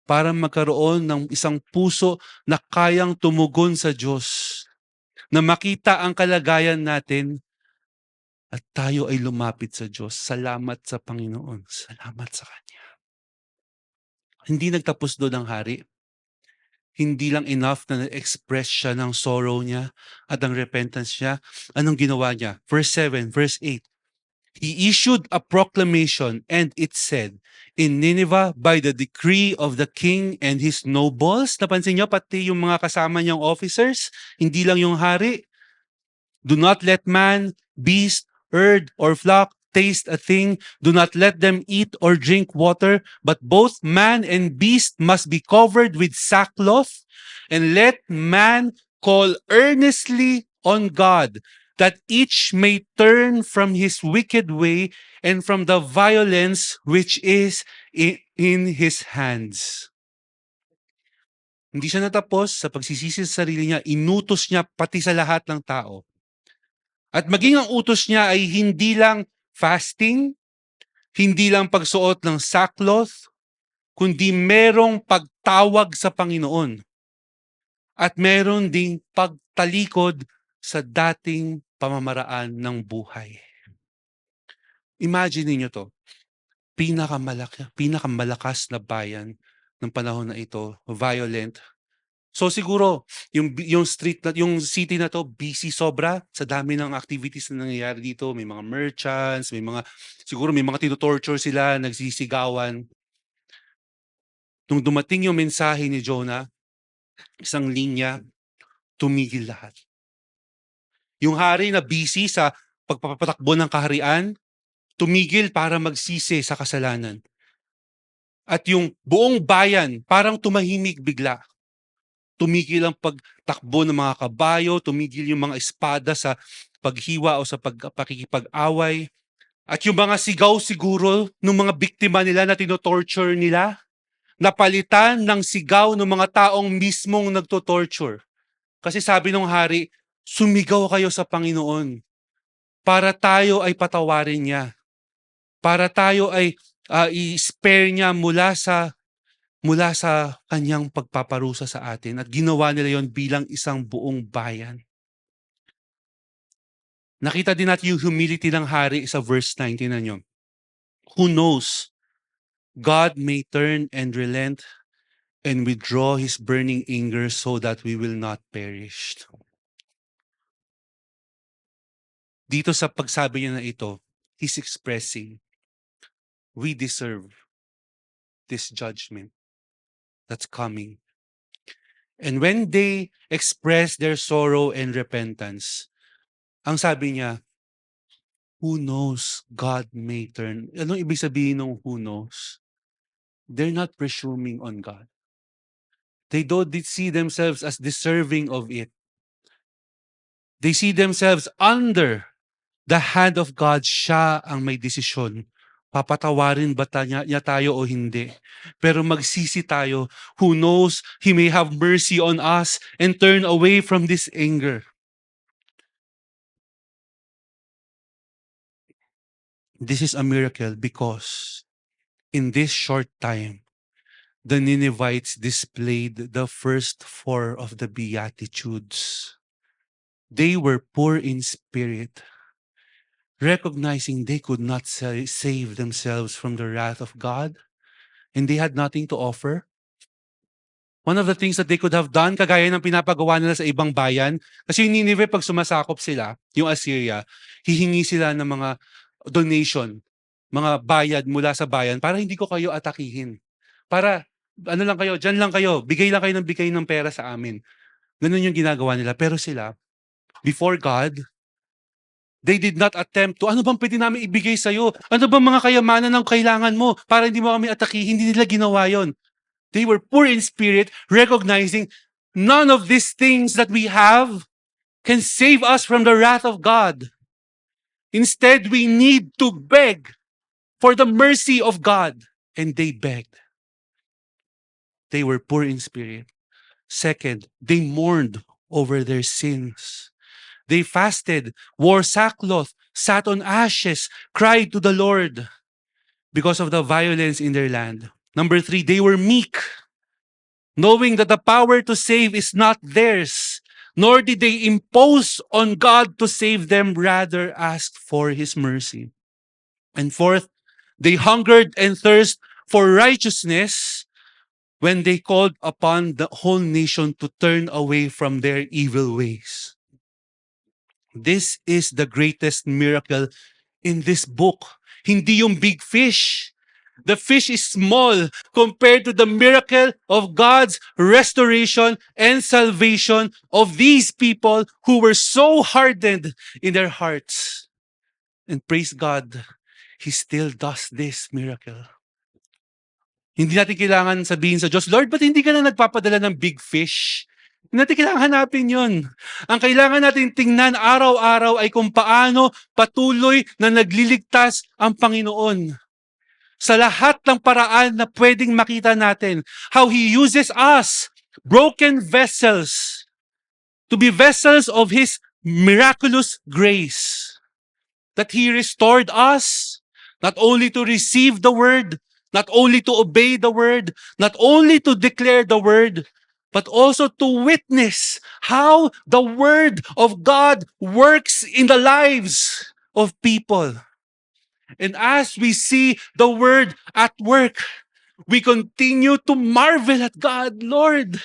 Speaker 1: para magkaroon ng isang puso na kayang tumugon sa Diyos, na makita ang kalagayan natin at tayo ay lumapit sa Diyos. Salamat sa Panginoon. Salamat sa Kanya. Hindi nagtapos doon ang hari. Hindi lang enough na na-express siya ng sorrow niya at ang repentance niya. Anong ginawa niya? Verse 7, verse 8. He issued a proclamation and it said, in Nineveh, by the decree of the king and his nobles, napansin niyo, pati yung mga kasama niyang officers, hindi lang yung hari, do not let man, beast, herd, or flock taste a thing. Do not let them eat or drink water, but both man and beast must be covered with sackcloth. And let man call earnestly on God, that each may turn from his wicked way and from the violence which is in his hands. Hindi siya natapos sa pagsisisi sa sarili niya, inutos niya pati sa lahat ng tao. At maging ang utos niya ay hindi lang fasting, hindi lang pagsuot ng sackcloth, kundi merong pagtawag sa Panginoon at meron ding pagtalikod sa dating pamamaraan ng buhay. Imagine niyo to, pinakamalakas na bayan ng panahon na ito, violent. So siguro yung street na yung city na to busy sobra sa dami ng activities na nangyayari dito, may mga merchants, siguro may mga tino-torture sila, nagsisigawan. Nung dumating yung mensahe ni Jonah, isang linya, tumigil lahat. Yung hari na busy sa pagpapatakbo ng kaharian, tumigil para magsisi sa kasalanan. At yung buong bayan parang tumahimik bigla. Tumigil ang pagtakbo ng mga kabayo, tumigil yung mga espada sa paghiwa o sa pakikipag-away. At yung mga sigaw siguro ng mga biktima nila na tinotorture nila, napalitan ng sigaw ng mga taong mismong nagtotorture. Kasi sabi ng hari, sumigaw kayo sa Panginoon para tayo ay patawarin niya. Para tayo ay i-spare niya mula sa kanyang pagpaparusa sa atin. At ginawa nila yon bilang isang buong bayan. Nakita din natin yung humility ng hari sa verse 19 na nyo. Who knows? God may turn and relent and withdraw His burning anger so that we will not perish. Dito sa pagsabi niya na ito, He's expressing, we deserve this judgment that's coming. And when they express their sorrow and repentance, ang sabi niya, who knows, God may turn. Anong ibig sabihin ng who knows? They're not presuming on God. They don't see themselves as deserving of it. They see themselves under the hand of God. Siya ang may desisyon. Papatawarin ba niya tayo o hindi? Pero magsisi tayo. Who knows, He may have mercy on us and turn away from this anger. This is a miracle because in this short time, the Ninevites displayed the first four of the Beatitudes. They were poor in spirit, recognizing they could not save themselves from the wrath of God, and they had nothing to offer. One of the things that they could have done, kagaya ng pinapagawa nila sa ibang bayan, kasi yung Nineveh, pag sumasakop sila, yung Assyria, hihingi sila ng mga donation, mga bayad mula sa bayan para hindi ko kayo atakihin. Para, ano lang kayo, dyan lang kayo, bigay ng pera sa amin. Ganun yung ginagawa nila. Pero sila, before God, they did not attempt to, ano bang pwede namin ibigay sa'yo? Ano bang mga kayamanan ng kailangan mo para hindi mo kami atakihin? Hindi nila ginawa yon. They were poor in spirit, recognizing none of these things that we have can save us from the wrath of God. Instead, we need to beg for the mercy of God. And they begged. They were poor in spirit. Second, they mourned over their sins. They fasted, wore sackcloth, sat on ashes, cried to the Lord because of the violence in their land. Number three, they were meek, knowing that the power to save is not theirs, nor did they impose on God to save them, rather asked for His mercy. And fourth, they hungered and thirst for righteousness when they called upon the whole nation to turn away from their evil ways. This is the greatest miracle in this book. Hindi yung big fish. The fish is small compared to the miracle of God's restoration and salvation of these people who were so hardened in their hearts. And praise God, He still does this miracle. Hindi natin kailangan sabihin sa Diyos, Lord, ba't hindi ka na nagpapadala ng big fish? Hindi natin kailangan hanapin yun. Ang kailangan natin tingnan araw-araw ay kung paano patuloy na nagliligtas ang Panginoon. Sa lahat ng paraan na pwedeng makita natin, how He uses us broken vessels, to be vessels of His miraculous grace. That He restored us, not only to receive the word, not only to obey the word, not only to declare the word, but also to witness how the word of God works in the lives of people. And as we see the word at work, we continue to marvel at God. Lord,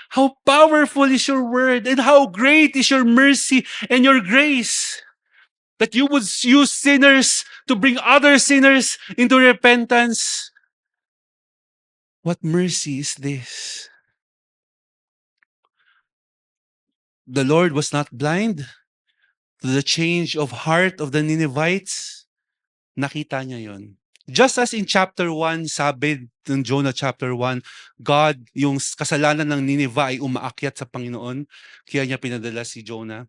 Speaker 1: how powerful is your word and how great is your mercy and your grace, that you would use sinners to bring other sinners into repentance. What mercy is this? The Lord was not blind to the change of heart of the Ninevites. Nakita niya yon. Just as in chapter 1, sabi ng Jonah chapter 1, God, yung kasalanan ng Nineveh ay umaakyat sa Panginoon, kaya niya pinadala si Jonah.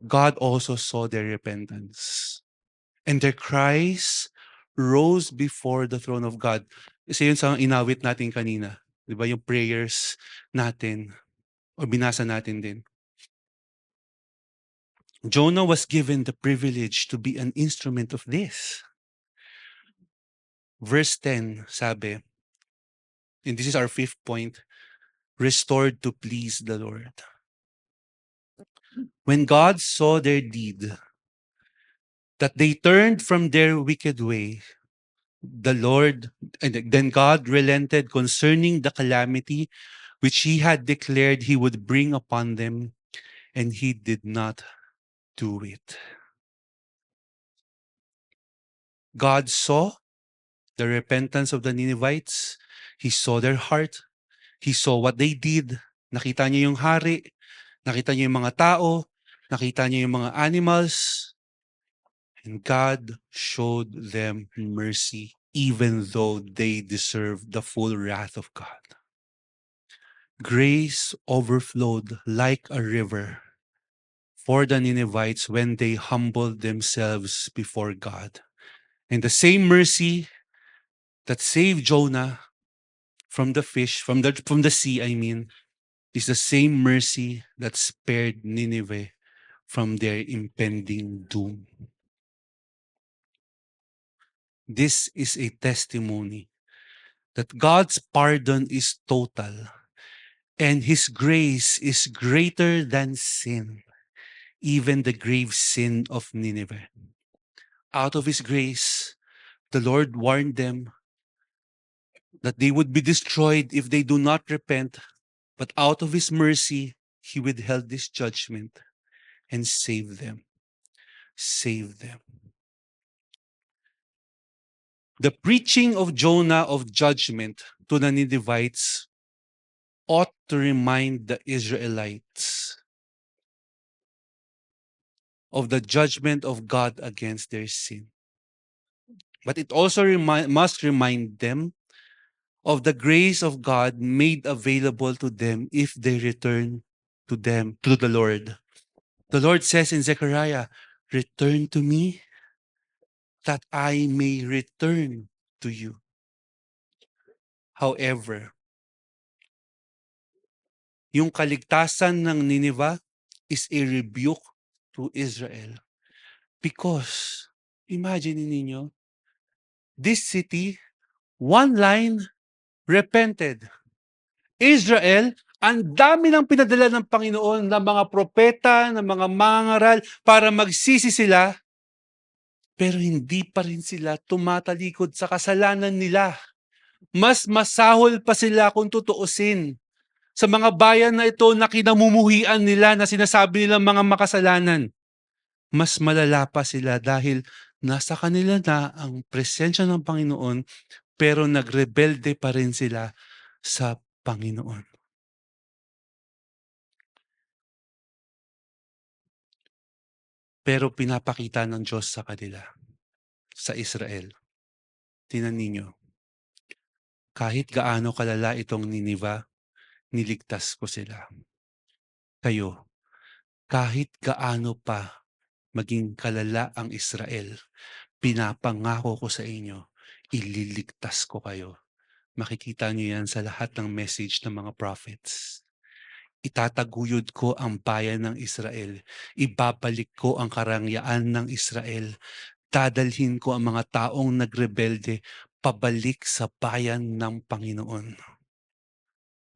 Speaker 1: God also saw their repentance. And their cries rose before the throne of God. Isa yun sa inawit natin kanina. Di ba yung prayers natin, o binasa natin din. Jonah was given the privilege to be an instrument of this. Verse 10, sabi, and this is our fifth point, restored to please the Lord. When God saw their deed, that they turned from their wicked way, the Lord, and then God relented concerning the calamity which He had declared He would bring upon them, and He did not do it. God saw the repentance of the Ninevites. He saw their heart. He saw what they did. Nakita niya yung hari. Nakita niya yung mga tao. Nakita niya yung mga animals. And God showed them mercy even though they deserved the full wrath of God. Grace overflowed like a river for the Ninevites when they humbled themselves before God. And the same mercy that saved Jonah from the fish, from the sea, is the same mercy that spared Nineveh from their impending doom. This is a testimony that God's pardon is total and His grace is greater than sin, even the grave sin of Nineveh. Out of His grace, the Lord warned them that they would be destroyed if they do not repent, but out of His mercy, He withheld this judgment and saved them. Saved them. The preaching of Jonah of judgment to the Ninevites ought to remind the Israelites of the judgment of God against their sin. But it also must remind them of the grace of God made available to them if they return to the Lord. The Lord says in Zechariah, "Return to me, that I may return to you." However, yung kaligtasan ng Nineveh is a rebuke to Israel. Because, imagine ninyo, this city, one line, repented. Israel, ang dami ng pinadala ng Panginoon ng mga propeta, ng mga mangaral para magsisi sila, pero hindi pa rin sila tumatalikod sa kasalanan nila. Mas masahol pa sila kung tutuusin sa mga bayan na ito na kinamumuhian nila na sinasabi nilang mga makasalanan. Mas malala pa sila dahil nasa kanila na ang presensya ng Panginoon pero nagrebelde pa rin sila sa Panginoon. Pero pinapakita ng Diyos sa kanila, sa Israel. Tingnan ninyo, kahit gaano kalala itong Nineveh, niligtas ko sila. Kayo, kahit gaano pa maging kalala ang Israel, pinapangako ko sa inyo, ililigtas ko kayo Makikita niyo yan sa lahat ng message ng mga prophets. Itataguyod ko ang bayan ng Israel. Ibabalik ko ang karangyaan ng Israel. Dadalhin ko ang mga taong nagrebelde pabalik sa bayan ng Panginoon.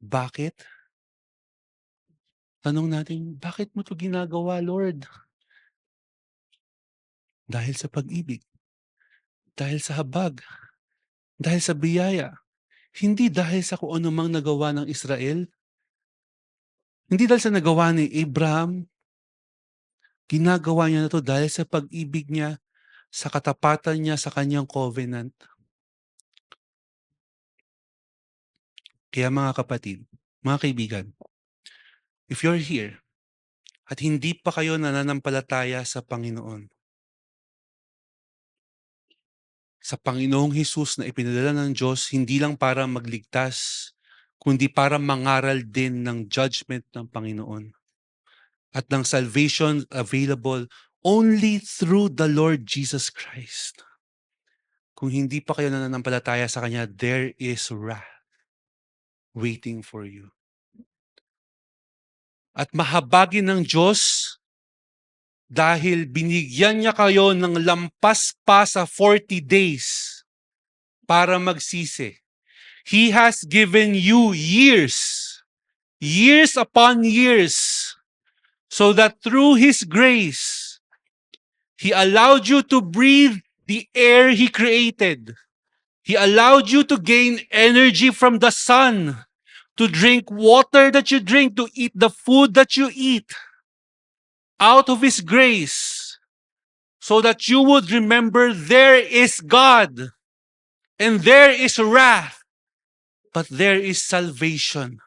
Speaker 1: Bakit? Tanong natin, bakit mo 'to ginagawa, Lord? Dahil sa pag-ibig, dahil sa habag, dahil sa biyaya. Hindi dahil sa kung ano mang nagawa ng Israel, hindi dahil sa nagawa ni Abraham, ginagawa niya na 'to dahil sa pag-ibig niya, sa katapatan niya sa kanyang covenant. Kaya mga kapatid, mga kaibigan, if you're here at hindi pa kayo nananampalataya sa Panginoon, sa Panginoong Hesus na ipinadala ng Diyos hindi lang para magligtas, kundi para mangaral din ng judgment ng Panginoon at ng salvation available only through the Lord Jesus Christ. Kung hindi pa kayo nananampalataya sa Kanya, there is wrath waiting for you. At mahabagin ng Diyos dahil binigyan niya kayo ng lampas pa sa 40 days para magsisi. He has given you years, years upon years, so that through His grace, He allowed you to breathe the air He created. He allowed you to gain energy from the sun, to drink water that you drink, to eat the food that you eat, out of His grace, so that you would remember there is God and there is wrath, but there is salvation.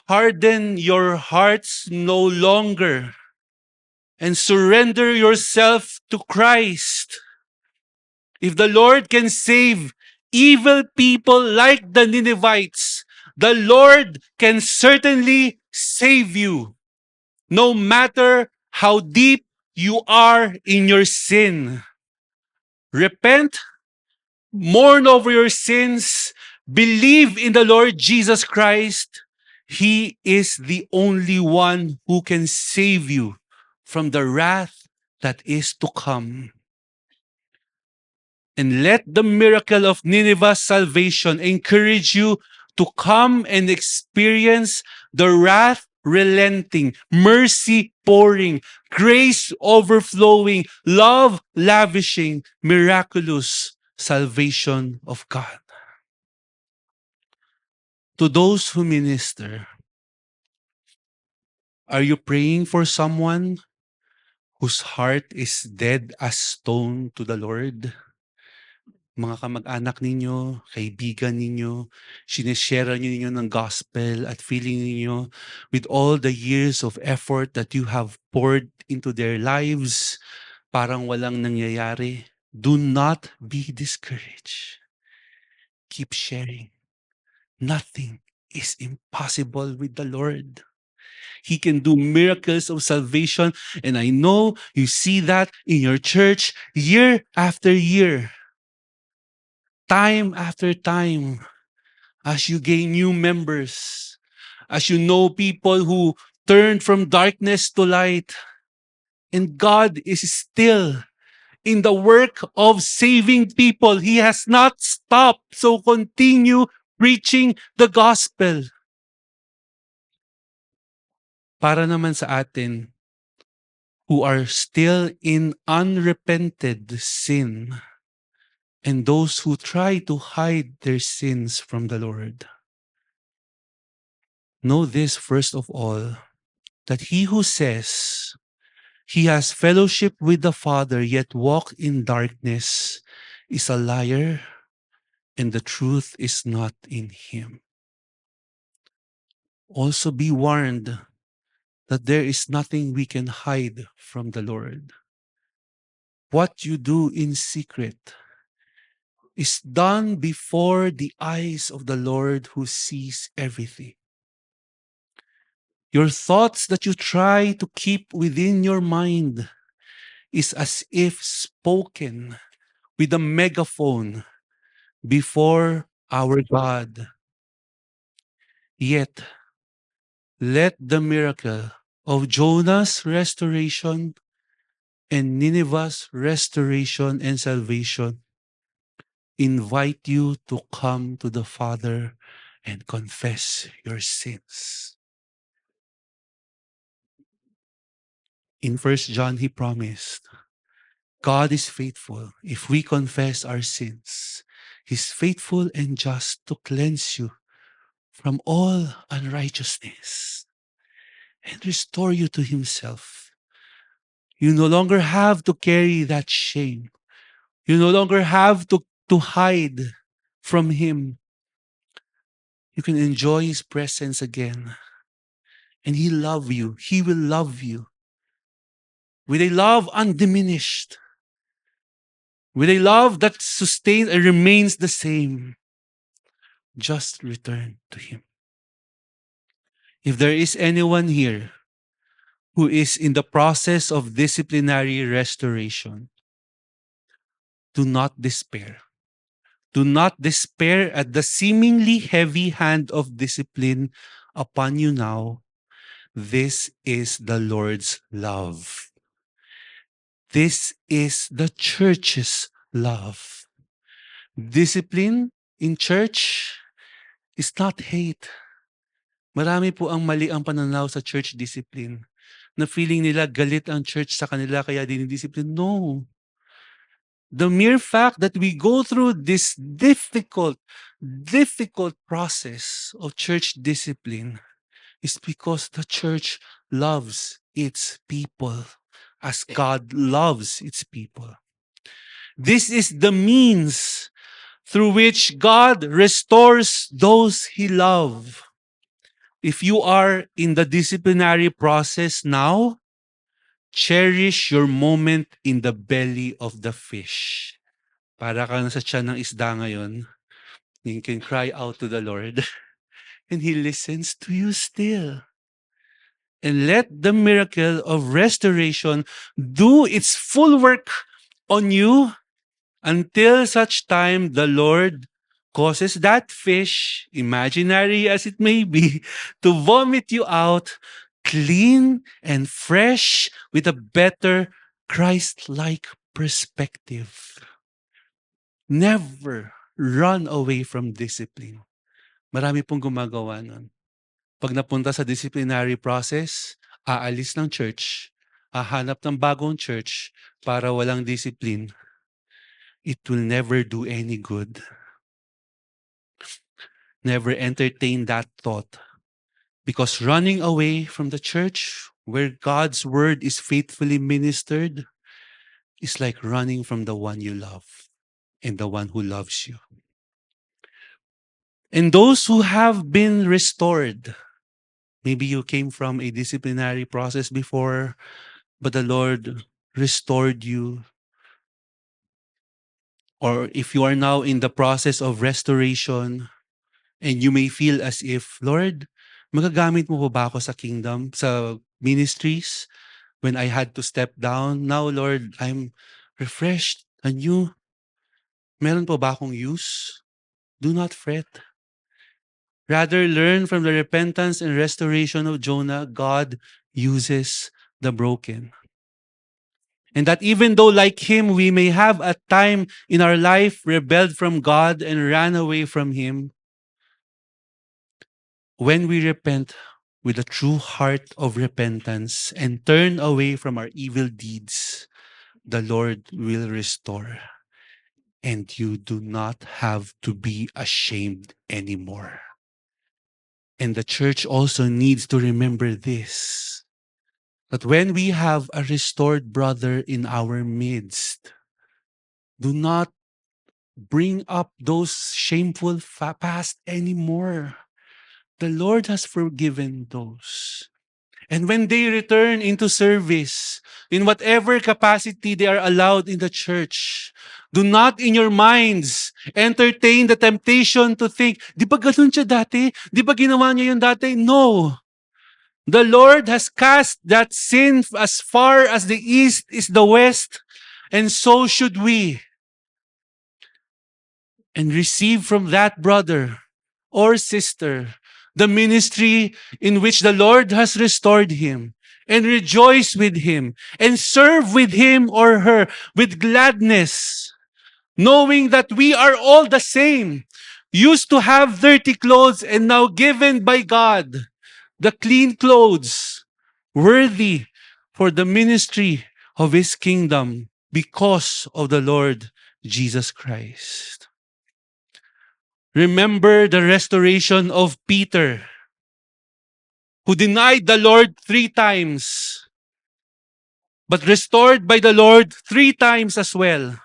Speaker 1: Harden your hearts no longer and surrender yourself to Christ. If the Lord can save evil people like the Ninevites, the Lord can certainly save you, no matter how deep you are in your sin. Repent, mourn over your sins, believe in the Lord Jesus Christ. He is the only one who can save you from the wrath that is to come. And let the miracle of Nineveh's salvation encourage you to come and experience the wrath relenting, mercy pouring, grace overflowing, love lavishing, miraculous salvation of God. To those who minister, are you praying for someone whose heart is dead as stone to the Lord? Mga kamag-anak ninyo, kaibigan ninyo, sinishare ninyo ng gospel at feeling ninyo with all the years of effort that you have poured into their lives, parang walang nangyayari. Do not be discouraged. Keep sharing. Nothing is impossible with the Lord. He can do miracles of salvation, and I know you see that in your church year after year. Time after time, as you gain new members, as you know people who turn from darkness to light, and God is still in the work of saving people. He has not stopped. So continue preaching the gospel. Para naman sa atin who are still in unrepented sin, and those who try to hide their sins from the Lord. Know this first of all, that he who says he has fellowship with the Father yet walk in darkness is a liar, and the truth is not in him. Also be warned that there is nothing we can hide from the Lord. What you do in secret is done before the eyes of the Lord who sees everything. Your thoughts that you try to keep within your mind is as if spoken with a megaphone before our God. Yet, let the miracle of Jonah's restoration and Nineveh's restoration and salvation invite you to come to the Father and confess your sins. In First John, he promised, God is faithful. If we confess our sins, he's faithful and just to cleanse you from all unrighteousness and restore you to himself. You no longer have to carry that shame. You no longer have to hide from him. You can enjoy his presence again. And he love you. He will love you with a love undiminished, with a love that sustains and remains the same. Just return to him. If there is anyone here who is in the process of disciplinary restoration, do not despair. Do not despair at the seemingly heavy hand of discipline upon you now. This is the Lord's love. This is the church's love. Discipline in church is not hate. Marami po ang mali ang pananaw sa church discipline. Na feeling nila galit ang church sa kanila kaya dinidiscipline. No. The mere fact that we go through this difficult process of church discipline is because the church loves its people as God loves its people. This is the means through which God restores those he loves. If you are in the disciplinary process now, cherish your moment in the belly of the fish. Para ka nasa tiyan ng isda ngayon, you can cry out to the Lord and he listens to you still. And let the miracle of restoration do its full work on you until such time the Lord causes that fish, imaginary as it may be, to vomit you out clean and fresh with a better Christ-like perspective. Never run away from discipline. Marami pong gumagawa nun. Pag napunta sa disciplinary process, aalis ng church, hahanap ng bagong church para walang discipline. It will never do any good. Never entertain that thought. Because running away from the church where God's word is faithfully ministered is like running from the one you love and the one who loves you. And those who have been restored, maybe you came from a disciplinary process before, but the Lord restored you. Or if you are now in the process of restoration and you may feel as if, Lord, magagamit mo ba ako sa kingdom, sa ministries when I had to step down? Now, Lord, I'm refreshed, anew. Meron pa ba akong use? Do not fret. Rather, learn from the repentance and restoration of Jonah. God uses the broken. And that even though like him, we may have at time in our life rebelled from God and ran away from him, when we repent with a true heart of repentance and turn away from our evil deeds, the Lord will restore. And you do not have to be ashamed anymore. And the church also needs to remember this, that when we have a restored brother in our midst, do not bring up those shameful past anymore. The Lord has forgiven those. And when they return into service, in whatever capacity they are allowed in the church, do not in your minds entertain the temptation to think, di ba ganun siya dati? Di ba ginawa niya yun dati? No. The Lord has cast that sin as far as the east is the west, and so should we. and receive from that brother or sister the ministry in which the Lord has restored him, and rejoice with him and serve with him or her with gladness, knowing that we are all the same, used to have dirty clothes and now given by God the clean clothes, worthy for the ministry of his kingdom because of the Lord Jesus Christ. Remember the restoration of Peter, who denied the Lord 3 times, but restored by the Lord 3 times as well.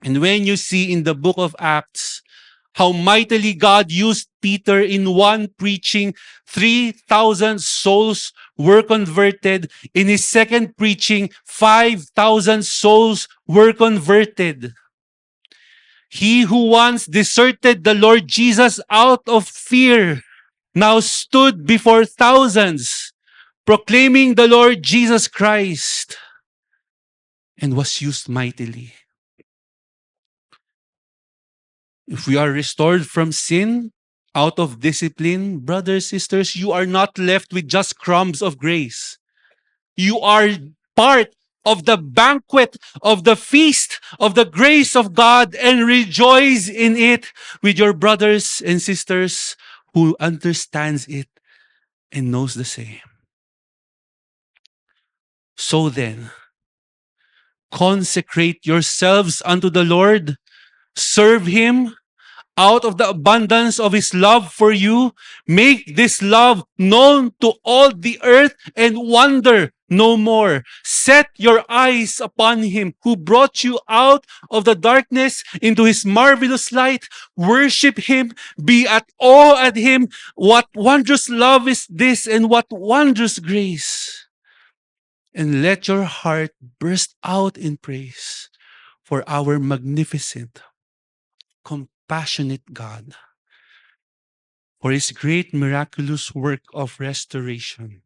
Speaker 1: And when you see in the book of Acts how mightily God used Peter in one preaching, 3,000 souls were converted. In his second preaching, 5,000 souls were converted. He who once deserted the Lord Jesus out of fear now stood before thousands, proclaiming the Lord Jesus Christ, and was used mightily. If we are restored from sin, out of discipline, brothers, sisters, you are not left with just crumbs of grace. You are part of the banquet, of the feast, of the grace of God, and rejoice in it with your brothers and sisters who understands it and knows the same. So then, consecrate yourselves unto the Lord, serve Him out of the abundance of His love for you. Make this love known to all the earth and wonder no more. Set your eyes upon Him who brought you out of the darkness into His marvelous light. Worship Him. Be at awe at Him. What wondrous love is this, and what wondrous grace. And let your heart burst out in praise for our magnificent, compassionate God, for His great miraculous work of restoration.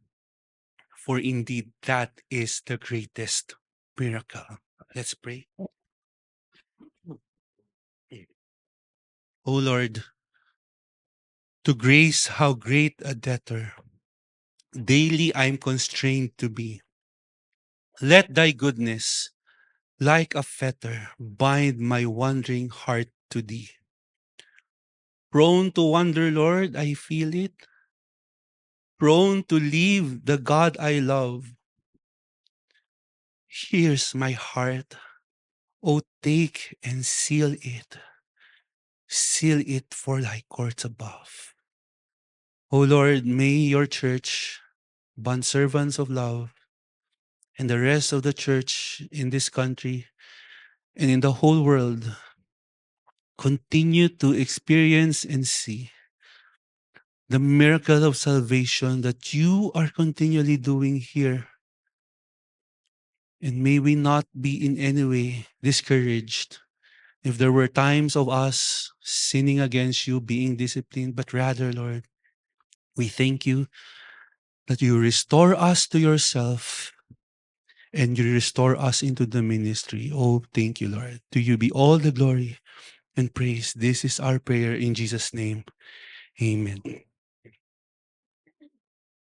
Speaker 1: For indeed, that is the greatest miracle. Let's pray. O Lord, to grace how great a debtor daily I am constrained to be. Let thy goodness, like a fetter, bind my wandering heart to thee. Prone to wander, Lord, I feel it. Prone to leave the God I love. Here's my heart. O take and seal it. Seal it for thy courts above. O Lord, may your church, bondservants of love, and the rest of the church in this country and in the whole world continue to experience and see the miracle of salvation that you are continually doing here. And may we not be in any way discouraged if there were times of us sinning against you, being disciplined, but rather, Lord, we thank you that you restore us to yourself and you restore us into the ministry. Oh, thank you, Lord. To you be all the glory and praise. This is our prayer in Jesus' name. Amen.